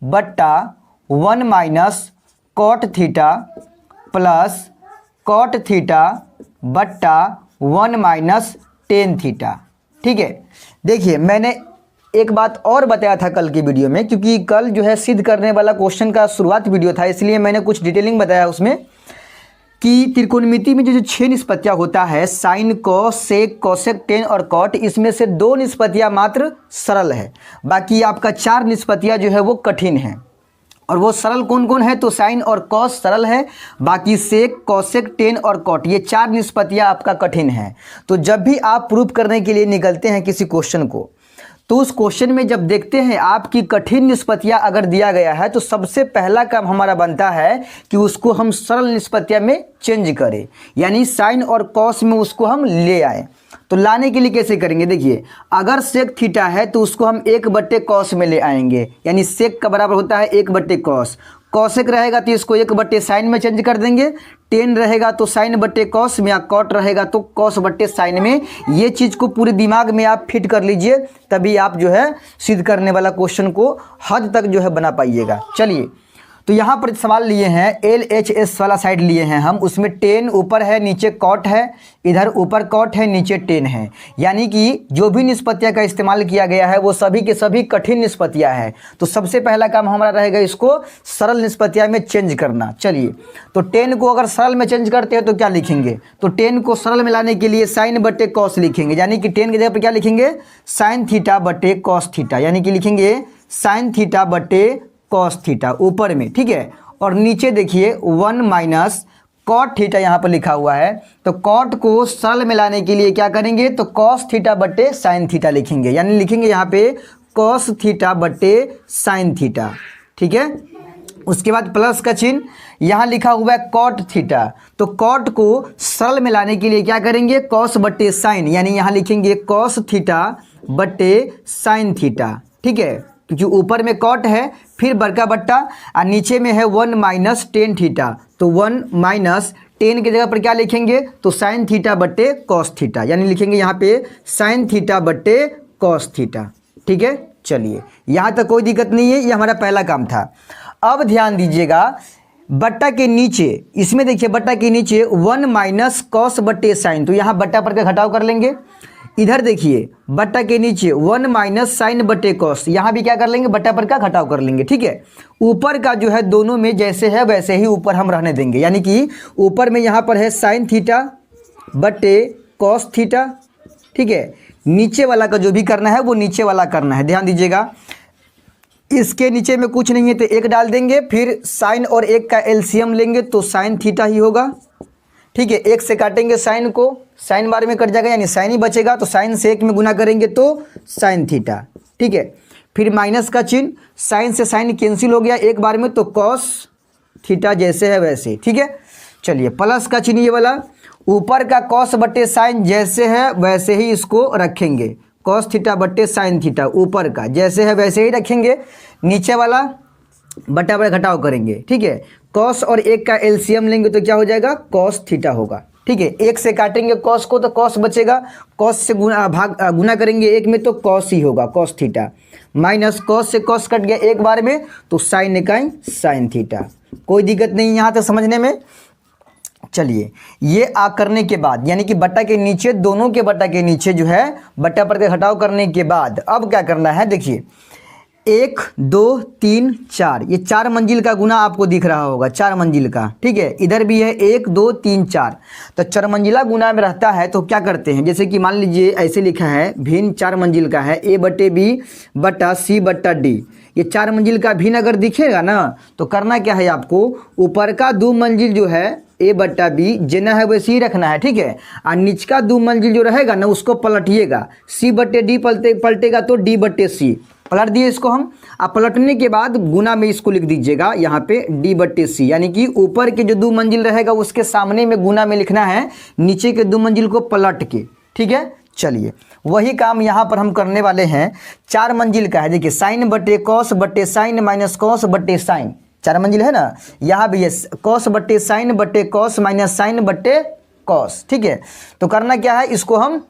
बट्टा 1 minus cot theta plus cot theta बट्टा 1 माइनस टेन थीटा, ठीक है। देखिए मैंने एक बात और बताया था कल की वीडियो में, क्योंकि कल जो है सिद्ध करने वाला क्वेश्चन का शुरुआत वीडियो था, इसलिए मैंने कुछ डिटेलिंग बताया उसमें कि त्रिकोणमिति में जो 6 निष्पत्तियाँ होता है साइन, कॉस, सेक, कोसेक, टेन और कॉट, इसमें से 2 निष्पत्तियाँ मात्र सरल है, बाकी आपका 4 निष्पत्तियाँ जो है वो कठिन है। और वो सरल कौन कौन है? तो साइन और कॉस सरल है, बाकी सेक, कोसेक, टेन और कॉट ये 4 निष्पत्तियाँ आपका कठिन है। तो जब भी आप प्रूफ करने के लिए निकलते हैं किसी क्वेश्चन को, तो उस क्वेश्चन में जब देखते हैं आपकी कठिन निष्पत्तियां अगर दिया गया है, तो सबसे पहला काम हमारा बनता है कि उसको हम सरल निष्पत्तियां में चेंज करें, यानी साइन और कॉस में उसको हम ले आए। तो लाने के लिए कैसे करेंगे? देखिए, अगर सेक थीटा है तो उसको हम 1/cos में ले आएंगे, यानी सेक का बराबर होता है 1/cos। कॉसेक रहेगा तो इसको 1/sin में चेंज कर देंगे, टेन रहेगा तो sin/cos में, या कॉट रहेगा तो cos/sin में। ये चीज़ को पूरे दिमाग में आप फिट कर लीजिए, तभी आप जो है सिद्ध करने वाला क्वेश्चन को हद तक जो है बना पाइएगा। चलिए, तो यहाँ पर सवाल लिए हैं LHS वाला साइड लिए हैं हम, उसमें टेन ऊपर है, नीचे कॉट है, इधर ऊपर कॉट है, नीचे टेन है, यानी कि जो भी निष्पत्तियाँ का इस्तेमाल किया गया है वो सभी के सभी कठिन निष्पत्तियाँ हैं। तो सबसे पहला काम हमारा रहेगा इसको सरल निष्पत्तियाँ में चेंज करना। चलिए, तो टेन को अगर सरल में चेंज करते हैं तो क्या लिखेंगे? तो टेन को सरल में लाने के लिए sin/cos लिखेंगे, यानी कि टेन की जगह पर क्या लिखेंगे? sin θ/cos θ, यानी कि लिखेंगे sin θ/cos θ ऊपर में, ठीक है। और नीचे देखिए 1 - cot θ यहाँ पर लिखा हुआ है, तो cot को सरल में लाने के लिए क्या करेंगे? तो cos θ/sin θ लिखेंगे, यानी लिखेंगे यहाँ पे cos θ/sin θ, ठीक है। उसके बाद प्लस का चिन्ह यहाँ लिखा हुआ है cot θ, तो cot को सरल में लाने के लिए क्या करेंगे? cos/sin, यानी यहाँ लिखेंगे cos θ/sin θ, ठीक है, क्योंकि ऊपर में कॉट है, फिर बड़का बट्टा, और नीचे में है 1 - tan θ, तो 1 - tan की जगह पर क्या लिखेंगे? तो sin θ/cos θ, यानी लिखेंगे यहाँ पे sin θ/cos θ, ठीक है। चलिए, यहाँ तक कोई दिक्कत नहीं है, ये हमारा पहला काम था। अब ध्यान दीजिएगा, बट्टा के नीचे, इसमें देखिए बट्टा के नीचे 1 - cos/sin, तो यहाँ बट्टा पर का घटाव कर लेंगे। इधर देखिए बट्टा के नीचे 1 - sin/cos, यहाँ भी क्या कर लेंगे? बट्टा पर का घटाव कर लेंगे, ठीक है। ऊपर का जो है दोनों में जैसे है वैसे ही ऊपर हम रहने देंगे, यानी कि ऊपर में यहाँ पर है sin θ/cos θ, ठीक है। नीचे वाला का जो भी करना है वो नीचे वाला करना है, ध्यान दीजिएगा। इसके नीचे में कुछ नहीं है तो 1 डाल देंगे, फिर साइन और 1 का एलसीएम लेंगे तो sin θ ही होगा, ठीक है। 1 से काटेंगे साइन को, साइन बार में कट जाएगा, यानी साइन ही बचेगा, तो साइन से 1 में गुना करेंगे तो sin θ, ठीक है। फिर माइनस का चिन्ह, साइन से साइन कैंसिल हो गया एक बार में, तो cos θ जैसे है वैसे, ठीक है। चलिए, प्लस का चिन्ह ये वाला, ऊपर का cos/sin जैसे है वैसे ही इसको रखेंगे, cos θ/sin θ ऊपर का जैसे है वैसे ही रखेंगे। नीचे वाला बट्टा पर घटाव करेंगे, ठीक है। cos और 1 का एलसीएम लेंगे तो क्या हो जाएगा? cos θ होगा, ठीक है। 1 से काटेंगे cos को तो cos बचेगा, cos से गुना करेंगे 1 में तो cos ही होगा, cos θ, माइनस cos से cos कट गया एक बार में तो sin इकाई sin θ। कोई दिक्कत नहीं यहाँ तक समझने में। चलिए, ये करने के बाद, यानी कि बट्टा के नीचे, दोनों के बट्टा के नीचे जो है बट्टा पर का घटाव करने के बाद अब क्या करना है? देखिए 1 2 3 4, ये 4 मंजिल का गुना आपको दिख रहा होगा, 4 मंजिल का, ठीक है। इधर भी है 1 2 3 4, तो 4 मंजिला गुना में रहता है तो क्या करते हैं? जैसे कि मान लीजिए ऐसे लिखा है, भिन्न 4 मंजिल का है, A/B/C/D, ये 4 मंजिल का भिन्न अगर दिखेगा ना तो करना क्या है आपको? ऊपर का 2 मंजिल जो है A/B जेना है वैसे ही रखना है, ठीक है। और नीच का 2 मंजिल जो रहेगा ना उसको पलटिएगा, C/D पलटेगा तो D/C, पलट दिए इसको हम। अब पलटने के बाद गुना में इसको लिख दीजिएगा यहाँ पे D/C, यानी कि ऊपर के जो 2 मंजिल रहेगा उसके सामने में गुना में लिखना है, नीचे के 2 मंजिल को पलट के, ठीक है। चलिए, वही काम यहाँ पर हम करने वाले हैं। 4 मंजिल का है, देखिए sin/cos/sin माइनस cos/sin, 4 मंजिल है ना, यहाँ भी है cos/sin/cos माइनस sin/cos, ठीक है। तो करना क्या है? इसको हम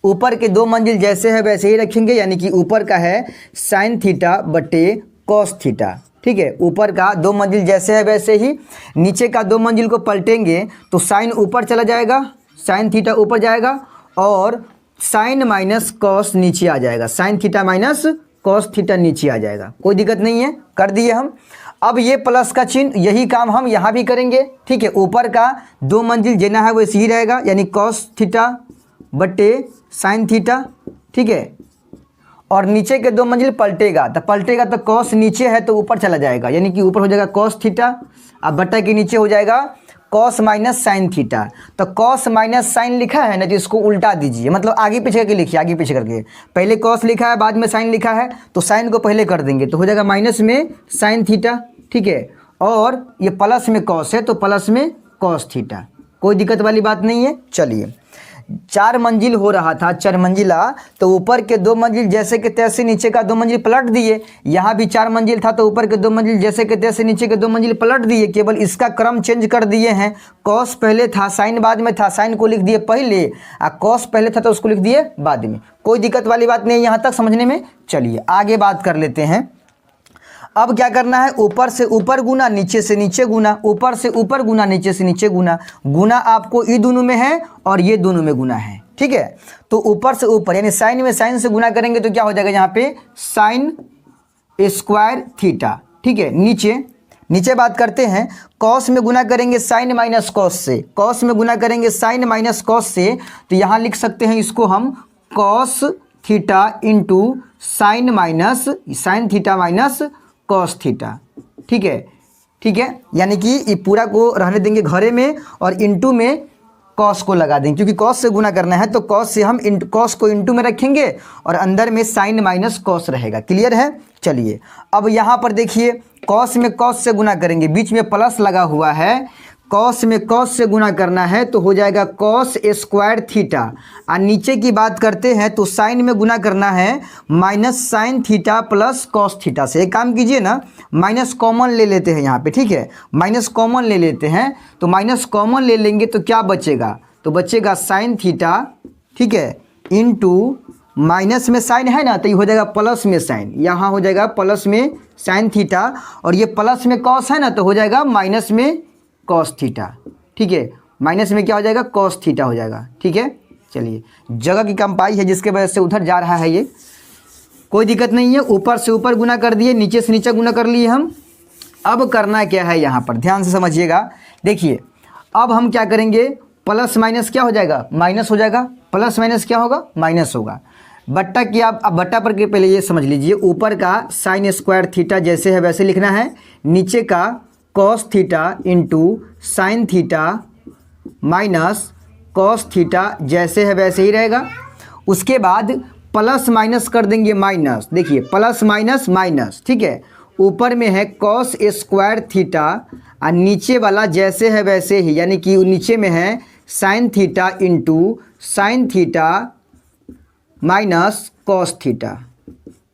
ऊपर के 2 मंजिल जैसे है वैसे ही रखेंगे, यानी कि ऊपर का है sin θ/cos θ, ठीक है। ऊपर का 2 मंजिल जैसे है वैसे ही, नीचे का 2 मंजिल को पलटेंगे तो साइन ऊपर चला जाएगा, sin θ ऊपर जाएगा और साइन माइनस कॉस नीचे आ जाएगा, sin θ माइनस cos θ नीचे आ जाएगा। कोई दिक्कत नहीं है, कर दिए हम। अब ये प्लस का चिन्ह, यही काम हम यहाँ भी करेंगे, ठीक है। ऊपर का 2 मंजिल जेना है वो ऐसे ही रहेगा, यानी कॉस थीटा बट्टे साइन थीटा, ठीक है। और नीचे के 2 मंजिल पलटेगा, तो कॉस नीचे है तो ऊपर चला जाएगा, यानी कि ऊपर हो जाएगा कॉस थीटा, अब बट्टा के नीचे हो जाएगा कॉस माइनस साइन थीटा। तो कॉस माइनस साइन लिखा है ना, तो इसको उल्टा दीजिए, मतलब आगे पीछे करके लिखिए, आगे पीछे करके। पहले कॉस लिखा है, बाद में साइन लिखा है, तो साइन को पहले कर देंगे, तो हो जाएगा माइनस में साइन थीटा, ठीक है। और ये प्लस में कॉस है, तो प्लस में कॉस थीटा, कोई दिक्कत वाली बात नहीं है। चलिए, 4 मंजिल हो रहा था, 4 मंजिला, तो ऊपर के 2 मंजिल जैसे के तैसे नीचे का 2 मंजिल पलट दिए। यहाँ भी 4 मंजिल था, तो ऊपर के 2 मंजिल जैसे के तैसे नीचे के 2 मंजिल पलट दिए, केवल इसका क्रम चेंज कर दिए हैं। कॉस पहले था, साइन बाद में था, साइन को लिख दिए पहले, और कॉस पहले था तो उसको लिख दिए बाद में। कोई दिक्कत वाली बात नहीं है यहाँ तक समझने में। चलिए आगे बात कर लेते हैं। अब क्या करना है, ऊपर से ऊपर गुना, नीचे से नीचे गुना, ऊपर से ऊपर गुना, नीचे से नीचे गुना। गुना आपको ये दोनों में है और ये दोनों में गुना है, ठीक है। तो ऊपर से ऊपर यानी साइन में साइन से गुना करेंगे तो क्या हो जाएगा यहाँ पे साइन स्क्वायर थीटा, ठीक है। नीचे बात करते हैं, कॉस में गुना करेंगे साइन माइनस कॉस से, कॉस में गुना करेंगे साइन माइनस कॉस से, तो यहाँ लिख सकते हैं इसको हम cos theta into sine theta minus cos theta, ठीक है। यानी कि ये पूरा को रहने देंगे घरे में और इंटू में कॉस को लगा देंगे, क्योंकि कॉस से गुना करना है, तो कॉस से हम कॉस को इंटू में रखेंगे और अंदर में साइन माइनस कॉस रहेगा। क्लियर है। चलिए अब यहाँ पर देखिए, कॉस में कॉस से गुना करेंगे, बीच में प्लस लगा हुआ है, कॉस में कॉस से गुना करना है तो हो जाएगा कॉस स्क्वायर थीटा। और नीचे की बात करते हैं तो साइन में गुना करना है minus sine theta plus cos theta से। एक काम कीजिए ना, माइनस कॉमन ले लेते हैं यहाँ पे, ठीक है। माइनस कॉमन ले लेते हैं, तो माइनस कॉमन ले लेंगे तो क्या बचेगा, तो बचेगा साइन थीटा, ठीक है, इंटू माइनस में साइन है ना, तो ये हो जाएगा प्लस में साइन, यहाँ हो जाएगा प्लस में साइन थीटा, और ये प्लस में कॉस है ना, तो हो जाएगा माइनस में कॉस थीटा, ठीक है। माइनस में क्या हो जाएगा, कॉस थीटा हो जाएगा, ठीक है। चलिए, जगह की कंपाई है जिसके वजह से उधर जा रहा है ये, कोई दिक्कत नहीं है। ऊपर से ऊपर गुना कर दिए, नीचे से नीचे गुना कर लिए हम। अब करना क्या है यहाँ पर, ध्यान से समझिएगा। देखिए अब हम क्या करेंगे, प्लस माइनस क्या हो जाएगा, माइनस हो जाएगा, प्लस माइनस क्या होगा, माइनस होगा। बट्टा की आप अब बट्टा पर के पहले ये समझ लीजिए, ऊपर का साइन स्क्वायर थीटा जैसे है वैसे लिखना है, नीचे का cos theta into sine theta minus cos theta जैसे है वैसे ही रहेगा। उसके बाद प्लस माइनस कर देंगे माइनस, देखिए प्लस माइनस माइनस, ठीक है। ऊपर में है कॉस स्क्वायर थीटा और नीचे वाला जैसे है वैसे ही, यानी कि नीचे में है sign theta into sine theta minus cos theta,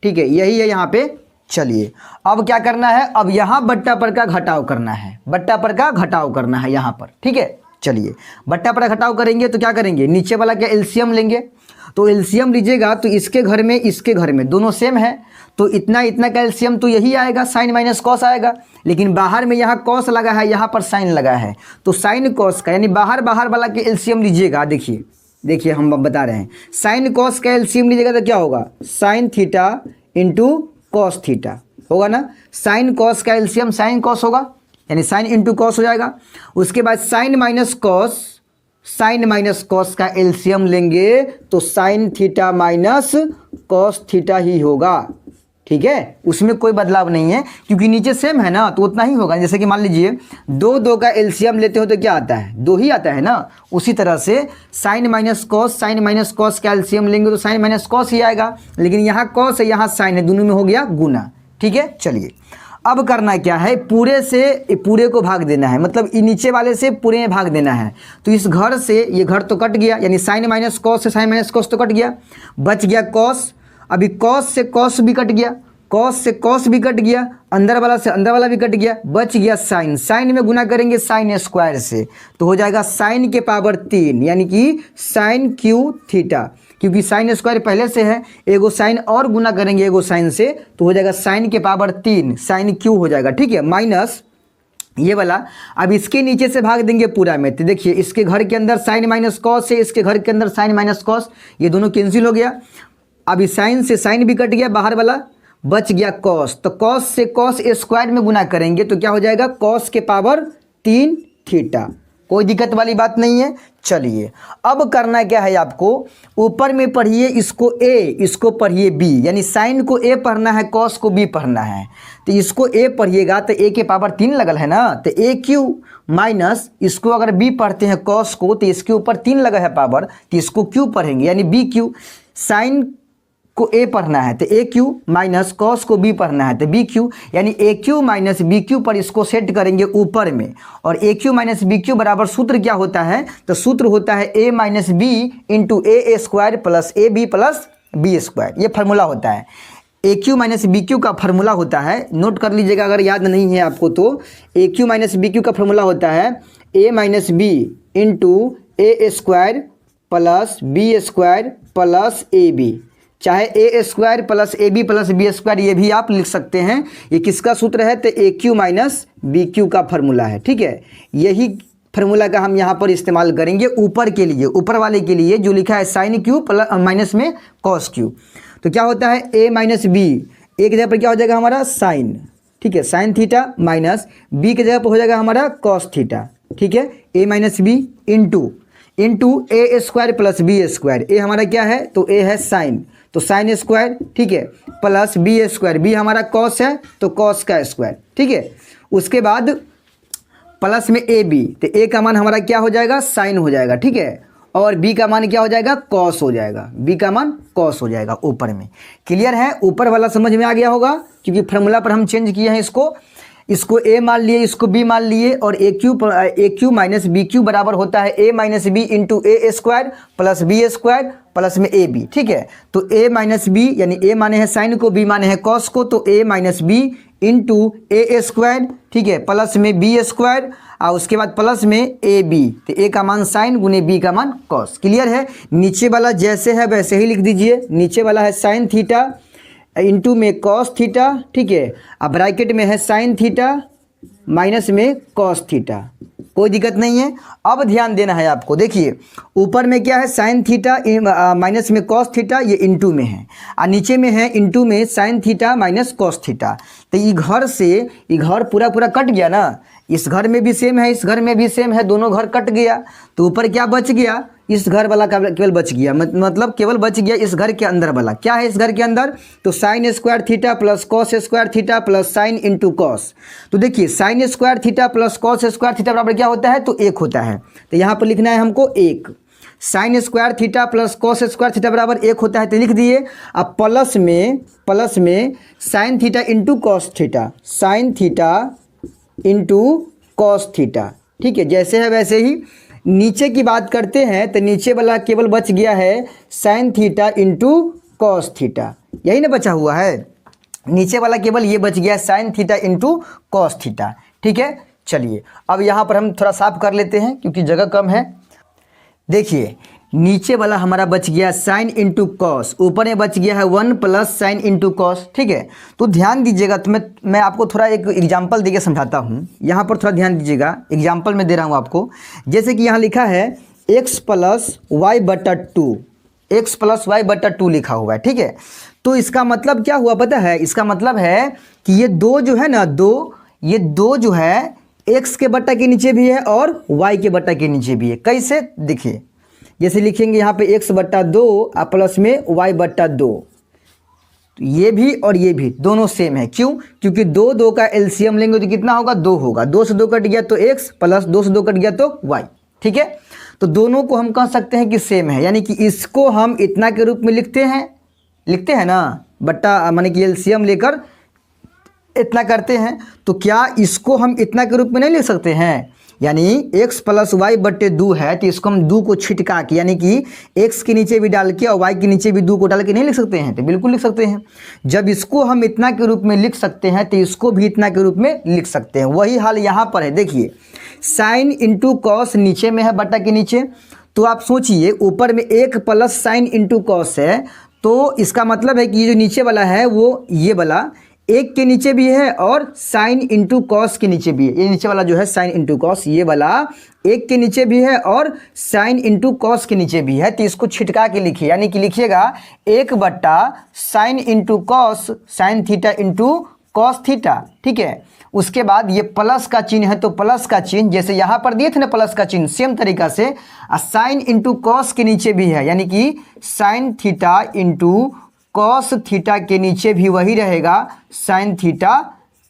ठीक है, यही है यहाँ पे। चलिए अब क्या करना है, अब यहाँ बट्टा पर का घटाव करना है, बट्टा पर का घटाव करना है यहाँ पर, ठीक है। चलिए बट्टा पर घटाव करेंगे तो क्या करेंगे, नीचे वाला क्या एलसीएम लेंगे, तो एलसीएम लीजिएगा तो इसके घर में इसके घर में दोनों सेम है, तो इतना इतना का एलसीएम तो यही आएगा, साइन माइनस कॉस आएगा। लेकिन बाहर में यहाँ कॉस लगा है, यहाँ पर साइन लगा है, तो साइन कॉस का यानी बाहर वाला के एलसीएम लीजिएगा। देखिए हम बता रहे हैं, साइन कॉस का एलसीएम लीजिएगा तो क्या होगा, sine theta into cos theta होगा ना। साइन कॉस का एलसीएम साइन कॉस होगा, यानी साइन इंटू कॉस हो जाएगा। उसके बाद साइन माइनस कॉस का एलसीएम लेंगे तो sine theta minus cos theta ही होगा, ठीक है। उसमें कोई बदलाव नहीं है क्योंकि नीचे सेम है ना, तो उतना ही होगा। जैसे कि मान लीजिए 2 का एलसीएम लेते हो तो क्या आता है, 2 ही आता है ना। उसी तरह से साइन माइनस कॉस का एलसीएम लेंगे तो साइन माइनस कॉस ही आएगा, लेकिन यहाँ कॉस है यहाँ साइन है, दोनों में हो गया गुना, ठीक है। चलिए अब करना क्या है, पूरे से पूरे को भाग देना है, मतलब नीचे वाले से पूरे में भाग देना है। तो इस घर से ये घर तो कट गया, यानी साइन माइनस कॉस से साइन माइनस कॉस तो कट गया, बच गया कॉस। अभी कॉस से कॉस भी कट गया, कॉस से कॉस भी कट गया, अंदर वाला से अंदर वाला भी कट गया, बच गया साइन। साइन में गुना करेंगे साइन स्क्वायर से तो हो जाएगा साइन के पावर 3, यानी कि साइन क्यू थीटा, क्योंकि साइन स्क्वायर पहले से है, एगो साइन और गुना करेंगे एगो साइन से तो हो जाएगा साइन के पावर 3 साइन क्यू हो जाएगा, ठीक है, माइनस ये वाला। अब इसके नीचे से भाग देंगे पूरा में, तो देखिए इसके घर के अंदर साइन माइनस कॉस है, इसके घर के अंदर साइन माइनस कॉस, ये दोनों कैंसिल हो गया। अभी साइन से साइन भी कट गया बाहर वाला, बच गया कॉस, तो कॉस से कॉस स्क्वायर में गुना करेंगे तो क्या हो जाएगा, कॉस के पावर 3 थीटा। कोई दिक्कत वाली बात नहीं है। चलिए अब करना क्या है आपको, ऊपर में पढ़िए इसको a, इसको पढ़िए b, यानी साइन को a पढ़ना है, कॉस को b पढ़ना है। तो इसको a पढ़िएगा तो a के पावर 3 लगल है ना, तो a क्यू माइनस इसको अगर b पढ़ते हैं कॉस को तो इसके ऊपर 3 लगा है पावर, तो इसको q पढ़ेंगे यानी b क्यू। साइन को a पढ़ना है तो a क्यू माइनस कॉस को b पढ़ना है तो b क्यू, यानी a cube minus B cube पर इसको सेट करेंगे ऊपर में। और a cube minus B cube बराबर सूत्र क्या होता है, तो सूत्र होता है a minus B into A square plus A B plus B square. ये फार्मूला होता है, A cube minus B cube का फार्मूला होता है, नोट कर लीजिएगा अगर याद नहीं है आपको तो। A cube minus B cube का फार्मूला होता है a minus B into A square plus B square plus A b, चाहे a square plus A B plus B square ये भी आप लिख सकते हैं। ये किसका सूत्र है, तो a cube minus B cube का फार्मूला है, ठीक है। यही फार्मूला का हम यहाँ पर इस्तेमाल करेंगे ऊपर के लिए, ऊपर वाले के लिए जो लिखा है साइन क्यू प्लस माइनस में कॉस क्यू। तो क्या होता है a माइनस बी, ए की जगह पर क्या हो जाएगा हमारा साइन, ठीक है, साइन थीटा माइनस बी की जगह पर हो जाएगा हमारा कॉस थीटा, ठीक है। a minus B into A square plus B square, a हमारा क्या है तो a है साइन, तो साइन स्क्वायर, ठीक है, प्लस बी स्क्वायर, बी हमारा कॉस है तो कॉस का स्क्वायर, ठीक है। उसके बाद प्लस में ए बी, तो ए का मान हमारा क्या हो जाएगा साइन हो जाएगा, ठीक है, और बी का मान क्या हो जाएगा कॉस हो जाएगा, बी का मान कॉस हो जाएगा ऊपर में। क्लियर है, ऊपर वाला समझ में आ गया होगा क्योंकि फार्मूला पर हम चेंज किए हैं इसको a मान लिए, इसको b मान लिए, और A cube minus B cube बराबर होता है a minus B into A square plus B square plus में ए बी, ठीक है। तो a माइनस बी यानी a माने है साइन को, b माने है कॉस को, तो a minus B into A square, ठीक है, प्लस में बी स्क्वायर और उसके बाद प्लस में ए बी, तो a का मान साइन गुने b का मान कॉस। क्लियर है, नीचे वाला जैसे है वैसे ही लिख दीजिए, नीचे वाला है साइन थीटा इंटू में कॉस थीटा, ठीक है, अब ब्रैकेट में है साइन थीटा माइनस में कॉस थीटा, कोई दिक्कत नहीं है। अब ध्यान देना है आपको, देखिए ऊपर में क्या है साइन थीटा माइनस में कॉस थीटा, ये इंटू में है, और नीचे में है इंटू में sign theta minus cos theta. तो ये घर से ये घर पूरा कट गया ना, इस घर में भी सेम है, इस घर में भी सेम है, दोनों घर कट गया, तो ऊपर क्या बच गया, इस घर वाला केवल बच गया, मतलब केवल बच गया इस घर के अंदर वाला। क्या है इस घर के अंदर, तो sine square theta plus cos square theta plus sign into cos. तो देखिए sine square theta plus cos square theta बराबर क्या होता है, तो 1 होता है, तो यहाँ पर लिखना है हमको 1। Sine square theta plus cos square theta बराबर 1 होता है, तो लिख दिए। अब प्लस में sign theta into cos theta, sign theta into cos theta, ठीक है, जैसे है वैसे ही। नीचे की बात करते हैं तो नीचे वाला केवल बच गया है sign theta into cos theta, यही ना बचा हुआ है, नीचे वाला केवल ये बच गया sign theta into cos theta, ठीक है। चलिए अब यहाँ पर हम थोड़ा साफ कर लेते हैं क्योंकि जगह कम है। देखिए नीचे वाला हमारा बच गया साइन इंटू कॉस, ऊपर में बच गया है 1 प्लस साइन इंटू कॉस, ठीक है। तो ध्यान दीजिएगा, तो मैं आपको थोड़ा एक एग्जांपल देके समझाता हूँ, यहाँ पर थोड़ा ध्यान दीजिएगा, एग्जांपल में दे रहा हूँ आपको। जैसे कि यहाँ लिखा है x प्लस वाई बटा 2, एक्स प्लस वाई बटा 2 लिखा हुआ है, ठीक है। तो इसका मतलब क्या हुआ पता है, इसका मतलब है कि ये दो जो है ना, ये दो जो है x के बटा के नीचे भी है और y के बटा के नीचे भी है। कैसे, देखिए जैसे लिखेंगे यहाँ पे x बटा 2 और प्लस में y बटा 2, तो ये भी और ये भी दोनों सेम है। क्यों, क्योंकि 2 का एलसीएम लेंगे तो कितना होगा, 2 होगा, 2 से 2 कट गया तो x प्लस 2 से 2 कट गया तो y, ठीक है। तो दोनों को हम कह सकते हैं कि सेम है, यानी कि इसको हम इतना के रूप में लिखते हैं ना, बट्टा माने कि एलसीएम लेकर इतना करते हैं, तो क्या इसको हम इतना के रूप में नहीं लिख सकते हैं, यानी x प्लस वाई बटे 2 है, तो इसको हम 2 को छिटका के यानी कि x के नीचे भी डाल के और y के नीचे भी 2 को डाल के नहीं लिख सकते हैं, तो बिल्कुल लिख सकते हैं। जब इसको हम इतना के रूप में लिख सकते हैं तो इसको भी इतना के रूप में लिख सकते हैं। वही हाल यहाँ पर है, देखिए साइन इंटू कॉस नीचे में है बटा के नीचे, तो आप सोचिए ऊपर में 1 प्लस साइन इंटू कॉस है, तो इसका मतलब है कि ये जो नीचे वाला है वो ये वाला एक के नीचे भी है और साइन इंटू कॉस के नीचे भी है। ये नीचे वाला जो है साइन इंटू कॉस, ये वाला एक के नीचे भी है और साइन इंटू कॉस के नीचे भी है। तो इसको छिटका के लिखिए, यानी कि लिखिएगा sine into cos sine theta into cos theta. ठीक है, उसके बाद ये प्लस का चिन्ह है तो प्लस का चिन्ह जैसे यहाँ पर दिए थे ना प्लस का चिन्ह, सेम तरीका से साइन इंटू कॉस के नीचे भी है, यानी कि sign theta into cos theta के नीचे भी वही रहेगा sign theta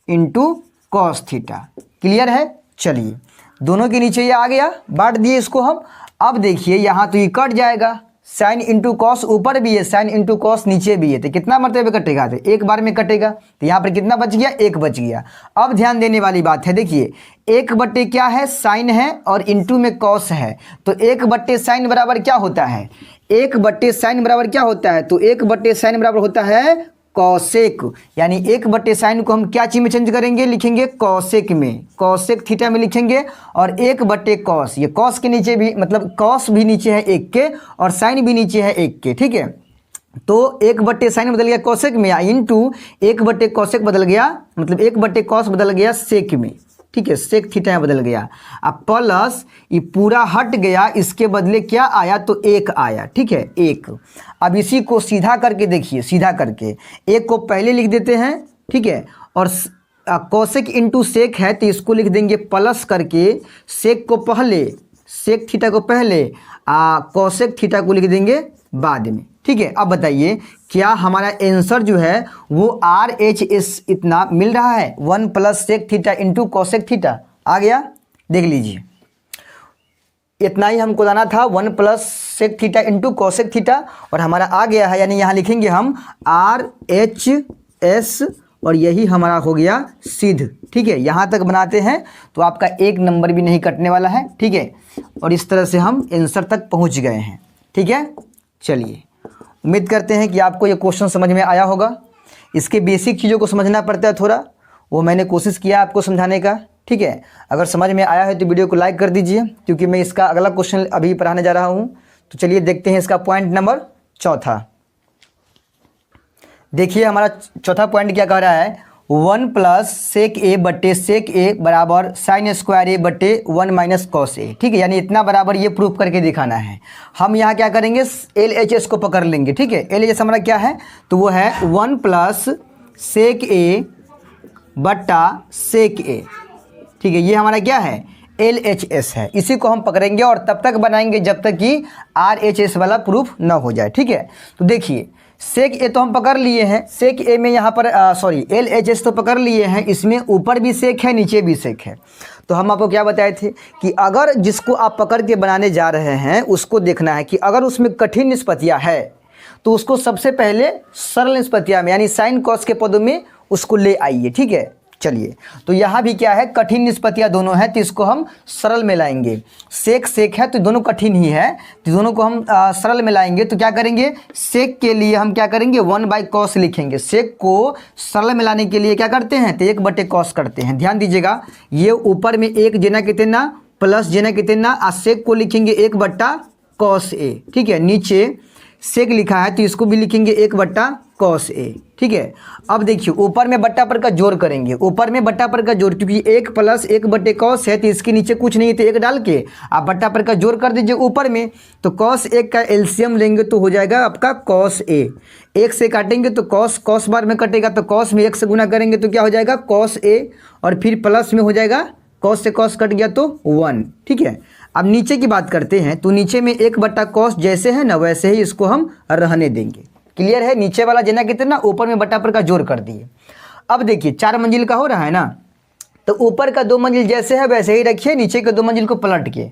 into cos theta. Clear है? चलिए, दोनों के नीचे ये आ गया, बांट दिए इसको हम। अब देखिए यहाँ तो ये कट जाएगा, साइन इंटू कॉस ऊपर भी है, साइन इंटू कॉस नीचे भी है, तो कितना मरतबे कटेगा? तो एक बार में कटेगा। तो यहाँ पर कितना बच गया? एक बच गया। अब ध्यान देने वाली बात है, देखिए 1/, क्या है? साइन है और इंटू में कॉस है, तो 1/, साइन बराबर क्या होता है? 1/, साइन बराबर क्या होता है? तो 1/, साइन बराबर होता है कॉसेक, यानी 1/, साइन को हम क्या चीज में चेंज करेंगे? लिखेंगे कॉसेक में, कॉसेक थीटा में लिखेंगे। और 1/, कॉस, ये कॉस के नीचे भी, मतलब कॉस भी नीचे है 1 के और साइन भी नीचे है 1 के। ठीक है, तो 1/, साइन बदल गया कॉसेक में, इंटू 1/, कॉसेक बदल गया, मतलब 1/, कॉस बदल गया सेक में। ठीक है, सेक थीटा में बदल गया। अब प्लस ये पूरा हट गया, इसके बदले क्या आया? तो 1 आया। ठीक है, 1। अब इसी को सीधा करके देखिए, सीधा करके 1 को पहले लिख देते हैं। ठीक है, और कोसेक इंटू सेक है तो इसको लिख देंगे प्लस करके, सेक को पहले, सेक थीटा को पहले, कोसेक थीटा को लिख देंगे बाद में। ठीक है, अब बताइए क्या हमारा आंसर जो है वो RHS इतना मिल रहा है? 1 + sec theta into cosec theta आ गया। देख लीजिए, इतना ही हमको लाना था, 1 + sec theta into cosec theta, और हमारा आ गया है। यानी यहाँ लिखेंगे हम RHS और यही हमारा हो गया सिद्ध। ठीक है, यहाँ तक बनाते हैं तो आपका 1 नंबर भी नहीं कटने वाला है। ठीक है, और इस तरह से हम आंसर तक पहुँच गए हैं। ठीक है, चलिए, उम्मीद करते हैं कि आपको ये क्वेश्चन समझ में आया होगा। इसके बेसिक चीज़ों को समझना पड़ता है थोड़ा, वो मैंने कोशिश किया आपको समझाने का। ठीक है, अगर समझ में आया है तो वीडियो को लाइक कर दीजिए, क्योंकि मैं इसका अगला क्वेश्चन अभी पढ़ाने जा रहा हूँ। तो चलिए देखते हैं इसका पॉइंट नंबर 4। देखिए हमारा चौथा पॉइंट क्या कह रहा है? 1 + सेक ए बटे सेक ए बराबर साइन स्क्वायर ए बटे 1 - कॉस ए। ठीक है, यानी इतना बराबर ये प्रूफ करके दिखाना है। हम यहाँ क्या करेंगे? LHS को पकड़ लेंगे। ठीक है, LHS हमारा क्या है? तो वो है 1 + सेक ए बटा सेक ए। ठीक है, ये हमारा क्या है? LHS है। इसी को हम पकड़ेंगे और तब तक बनाएंगे जब तक कि RHS वाला प्रूफ ना हो जाए। ठीक है, तो देखिए सेक ए तो हम पकड़ लिए हैं, सेक ए में यहाँ पर LHS तो पकड़ लिए हैं, इसमें ऊपर भी सेक है नीचे भी सेक है। तो हम आपको क्या बताए थे कि अगर जिसको आप पकड़ के बनाने जा रहे हैं उसको देखना है कि अगर उसमें कठिन निष्पत्तियाँ है तो उसको सबसे पहले सरल निष्पत्तियाँ में, यानी साइन कॉस के पदों में उसको ले आइए। ठीक है, चलिए, तो यहाँ भी क्या है? कठिन निष्पत्तियाँ दोनों हैं, तो इसको हम सरल में लाएंगे। सेक सेक है तो दोनों कठिन ही है, तो दोनों को हम सरल में लाएंगे। तो क्या करेंगे? सेक के लिए हम क्या करेंगे? 1/cos लिखेंगे। सेक को सरल में लाने के लिए क्या करते हैं? तो 1/cos करते हैं। ध्यान दीजिएगा, ये ऊपर में 1 जना कितना प्लस जना कितना, सेक को लिखेंगे 1/cos ए। ठीक है, नीचे सेक लिखा है तो इसको भी लिखेंगे 1/cos ए। ठीक है, अब देखिए ऊपर में बट्टा पर का जोड़ करेंगे, ऊपर में बट्टा पर का जोड़, क्योंकि 1 + 1/cos है तो इसके नीचे कुछ नहीं है तो 1 डाल के आप बट्टा पर का जोड़ कर दीजिए ऊपर में। तो cos 1 का एलसीएम लेंगे तो हो जाएगा आपका cos a। 1 से काटेंगे तो cos बार में कटेगा, तो cos में 1 से गुना करेंगे तो क्या हो जाएगा? cos a, और फिर प्लस में हो जाएगा cos से cos कट गया तो 1। ठीक है, अब नीचे की बात करते हैं, तो नीचे में 1/cos जैसे है ना वैसे ही इसको हम रहने देंगे। क्लियर है? नीचे वाला जना कितना, ऊपर में बट्टा पर का जोड़ कर दिए। अब देखिए 4 मंजिल का हो रहा है ना, तो ऊपर का 2 मंजिल जैसे है वैसे ही रखिए, नीचे के 2 मंजिल को पलट के।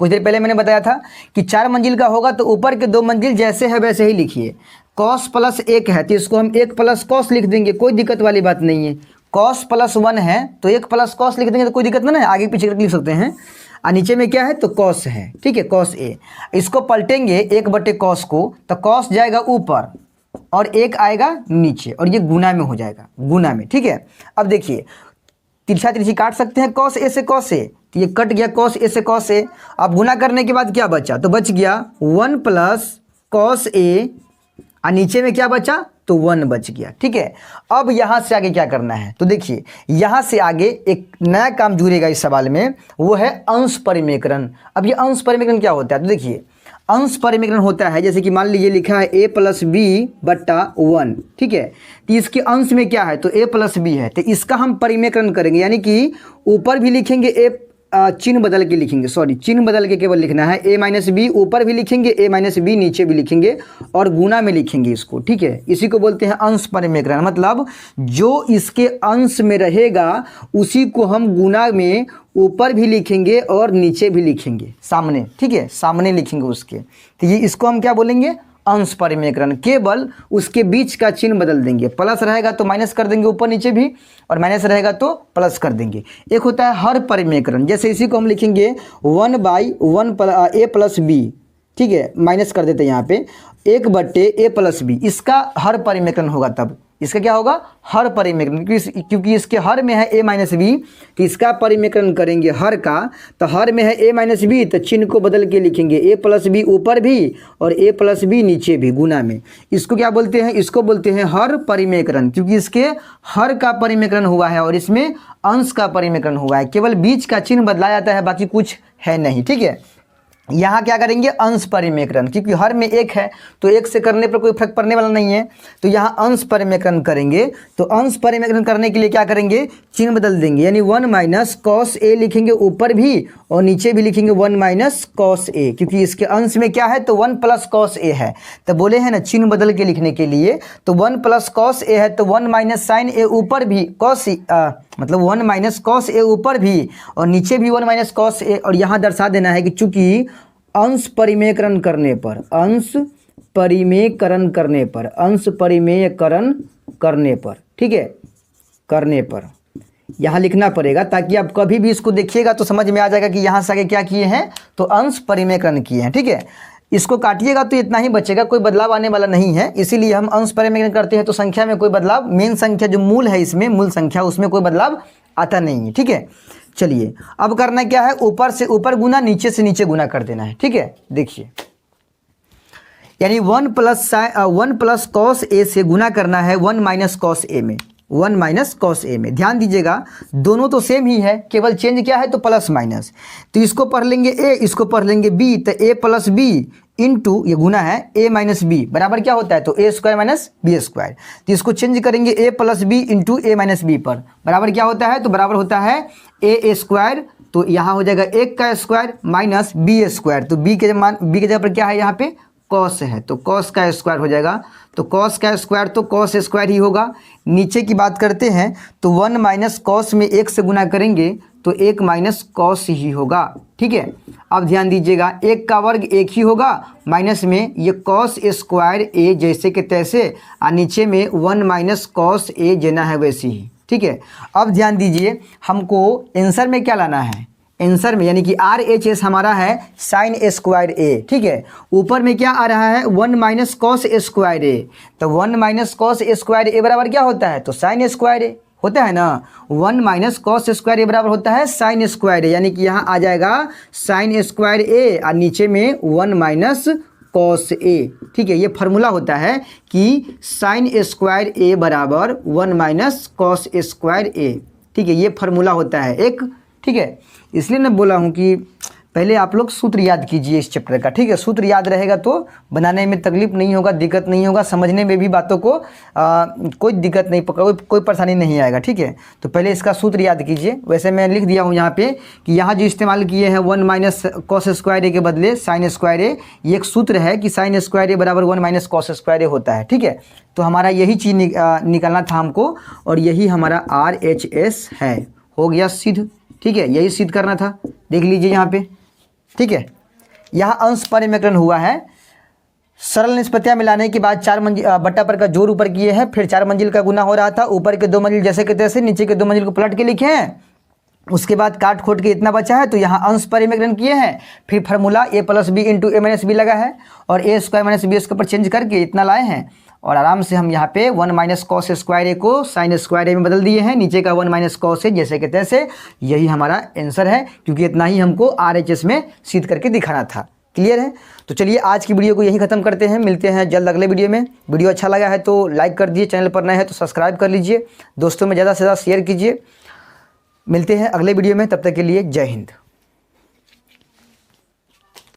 कुछ देर पहले मैंने बताया था कि 4 मंजिल का होगा तो ऊपर के 2 मंजिल जैसे है वैसे ही लिखिए। cos + 1 है तो इसको हम 1 + cos लिख देंगे, कोई दिक्कत वाली बात नहीं है। cos + 1 है तो 1 + cos लिख देंगे तो कोई दिक्कत नहीं है, आगे पीछे लिख सकते हैं। और नीचे में क्या है? तो cos है। ठीक है, cos a, इसको पलटेंगे 1/cos को, तो cos जाएगा ऊपर और 1 आएगा नीचे, और ये गुना में हो जाएगा, गुना में। ठीक है, अब देखिए तिरछा तिरछी काट सकते हैं cos a से cos a, तो ये कट गया cos a से cos a। अब गुना करने के बाद क्या बचा? तो बच गया 1 + cos a और नीचे में क्या बचा, तो 1 बच गया। ठीक है, अब यहाँ से आगे क्या करना है, तो देखिए यहाँ से आगे एक नया काम जुड़ेगा इस सवाल में, वो है अंश परिमेकरण। अब ये अंश परिमेकरण क्या होता है, तो देखिए अंश परिमेकरण होता है, जैसे कि मान लीजिए लिखा है a+b/1। ठीक है, तो इसके अंश में क्या है, तो a+b है, तो इसका हम परिमेकरण करेंगे, यानी कि ऊपर भी लिखेंगे a, चिन्ह बदल के लिखेंगे, सॉरी चिन्ह बदल के केवल लिखना है, a-b ऊपर भी लिखेंगे, a-b नीचे भी लिखेंगे और गुना में लिखेंगे इसको। ठीक है, इसी को बोलते हैं अंश परिमेकरण, मतलब जो इसके अंश में रहेगा उसी को हम गुना में ऊपर भी लिखेंगे और नीचे भी लिखेंगे, सामने। ठीक है, सामने लिखेंगे उसके, तो ये इसको हम क्या बोलेंगे, अंश परिमेकरण। केवल उसके बीच का चिन्ह बदल देंगे, प्लस रहेगा तो माइनस कर देंगे ऊपर नीचे भी, और माइनस रहेगा तो प्लस कर देंगे। एक होता है हर परिमेकरण, जैसे इसी को हम लिखेंगे 1/1 a+b। ठीक है, माइनस कर देते हैं यहाँ पे 1/a+b, इसका हर परिमेकरण होगा, तब इसका क्या होगा, हर परिमेकरण, क्योंकि इसके हर में है a-b, तो इसका परिमेकरण करेंगे हर का, तो हर में है a-b, तो चिन्ह को बदल के लिखेंगे a+b ऊपर भी और a+b नीचे भी, गुना में। इसको क्या बोलते हैं, इसको बोलते हैं हर परिमेकरण, क्योंकि इसके हर का परिमेकरण हुआ है और इसमें अंश का परिमेकरण हुआ है, केवल बीच का चिन्ह बदला जाता है, बाकी कुछ है नहीं। ठीक है, यहाँ क्या करेंगे, अंश परिमेकरण, क्योंकि हर में एक है तो एक से करने पर कोई फर्क पड़ने वाला नहीं है, तो यहाँ अंश परिमेकरण करेंगे। तो अंश परिमेकरण करने के लिए क्या करेंगे, चिन्ह बदल देंगे, यानी 1 - cos a लिखेंगे ऊपर भी और नीचे भी लिखेंगे 1 - cos a, क्योंकि इसके अंश में क्या है, तो 1 + cos a है, तो बोले हैं ना चिन्ह बदल के लिखने के लिए, तो 1 + cos a है, तो 1 - sin a ऊपर भी मतलब 1 - cos a ऊपर भी और नीचे भी 1 - cos a, और यहाँ दर्शा देना है कि चूंकि अंश परिमेयकरण करने पर, अंश परिमेयकरण करने पर, अंश परिमेयकरण करने पर, ठीक है, करने पर यहाँ लिखना पड़ेगा, ताकि आप कभी भी इसको देखिएगा तो समझ में आ जाएगा कि यहाँ से आगे क्या किए हैं, तो अंश परिमेयकरण किए हैं। ठीक है, इसको काटिएगा तो इतना ही बचेगा, कोई बदलाव आने वाला नहीं है, इसीलिए हम अंश परिमेयकरण करते हैं, तो संख्या में कोई बदलाव, मेन संख्या जो मूल है इसमें, मूल संख्या, उसमें कोई बदलाव आता नहीं है। ठीक है, चलिए अब करना क्या है, ऊपर से ऊपर गुना, नीचे से नीचे गुना कर देना है। ठीक है, देखिए यानी 1 + cos a से गुना करना है 1 - cos a में, 1 - cos a में। ध्यान दीजिएगा दोनों तो सेम ही है, केवल चेंज क्या है, तो प्लस माइनस, तो इसको पढ़ लेंगे a, इसको पढ़ लेंगे b, तो a + b इंटू, ये गुना है a - b बराबर क्या होता है, तो a² - b², तो इसको चेंज करेंगे a + b into a - b पर, बराबर क्या होता है, तो बराबर होता है a², तो यहाँ हो जाएगा 1 का स्क्वायर माइनस b², तो b के जगह पर क्या है, यहाँ पे cos है, तो cos का स्क्वायर हो जाएगा, तो cos का स्क्वायर तो cos स्क्वायर ही होगा। नीचे की बात करते हैं तो 1 - cos में 1 से गुना करेंगे तो 1 - cos ही होगा। ठीक है, अब ध्यान दीजिएगा 1 का वर्ग 1 ही होगा, माइनस में ये cos स्क्वायर a जैसे के तैसे, और नीचे में 1 - cos a जेना है वैसे ही। ठीक है, अब ध्यान दीजिए हमको आंसर में क्या लाना है, आंसर में यानी कि RHS हमारा है sin स्क्वायर a। ठीक है, ऊपर में क्या आ रहा है 1 - cos स्क्वायर a, तो 1 - cos स्क्वायर a बराबर क्या होता है, तो sin स्क्वायर a होता है ना, 1 - cos स्क्वायर a बराबर होता है sin स्क्वायर a, यानी कि यहाँ आ जाएगा sin स्क्वायर a और नीचे में 1 - cos a। ठीक है, ये फार्मूला होता है कि sin स्क्वायर a बराबर 1 - cos स्क्वायर a। ठीक है, ये फार्मूला होता है एक। ठीक है, इसलिए मैं बोला हूँ कि पहले आप लोग सूत्र याद कीजिए इस चैप्टर का। ठीक है, सूत्र याद रहेगा तो बनाने में तकलीफ नहीं होगा, दिक्कत नहीं होगा, समझने में भी बातों को कोई दिक्कत नहीं, कोई परेशानी नहीं आएगा। ठीक है, तो पहले इसका सूत्र याद कीजिए। वैसे मैं लिख दिया हूँ यहाँ पे कि यहाँ जो इस्तेमाल किए हैं 1 - cos स्क्वायर a के बदले sin स्क्वायर a, ये एक सूत्र है कि sin स्क्वायर a बराबर 1 - cos स्क्वायर a होता है। ठीक है, तो हमारा यही चीज़ निकालना था हमको, और यही हमारा RHS है, हो गया सिद्ध। ठीक है, यही सिद्ध करना था, देख लीजिए यहाँ पे। ठीक है, यहाँ अंश परिमेयकरण हुआ है, सरल निष्पत्तियाँ मिलाने के बाद 4 मंजिल बट्टा पर का जोड़ ऊपर किए हैं, फिर 4 मंजिल का गुना हो रहा था, ऊपर के 2 मंजिल जैसे के तैसे, नीचे के 2 मंजिल को पलट के लिखे हैं, उसके बाद काट खोट के इतना बचा है, तो यहाँ अंश परिमेयकरण किए हैं, फिर formula a + b into a - b लगा है, और a² - b इसके ऊपर चेंज करके इतना लाए हैं, और आराम से हम यहाँ पे 1 - cos स्क्वायर a को sin स्क्वायर a में बदल दिए हैं, नीचे का 1 - cos a जैसे के तैसे। यही हमारा आंसर है, क्योंकि इतना ही हमको RHS में सिद्ध करके दिखाना था। क्लियर है। तो चलिए आज की वीडियो को यहीं ख़त्म करते हैं, मिलते हैं जल्द अगले वीडियो में। वीडियो अच्छा लगा है तो लाइक कर दीजिए, चैनल पर नए हैं तो सब्सक्राइब कर लीजिए, दोस्तों में ज़्यादा से ज़्यादा शेयर कीजिए। मिलते हैं अगले वीडियो में, तब तक के लिए जय हिंद।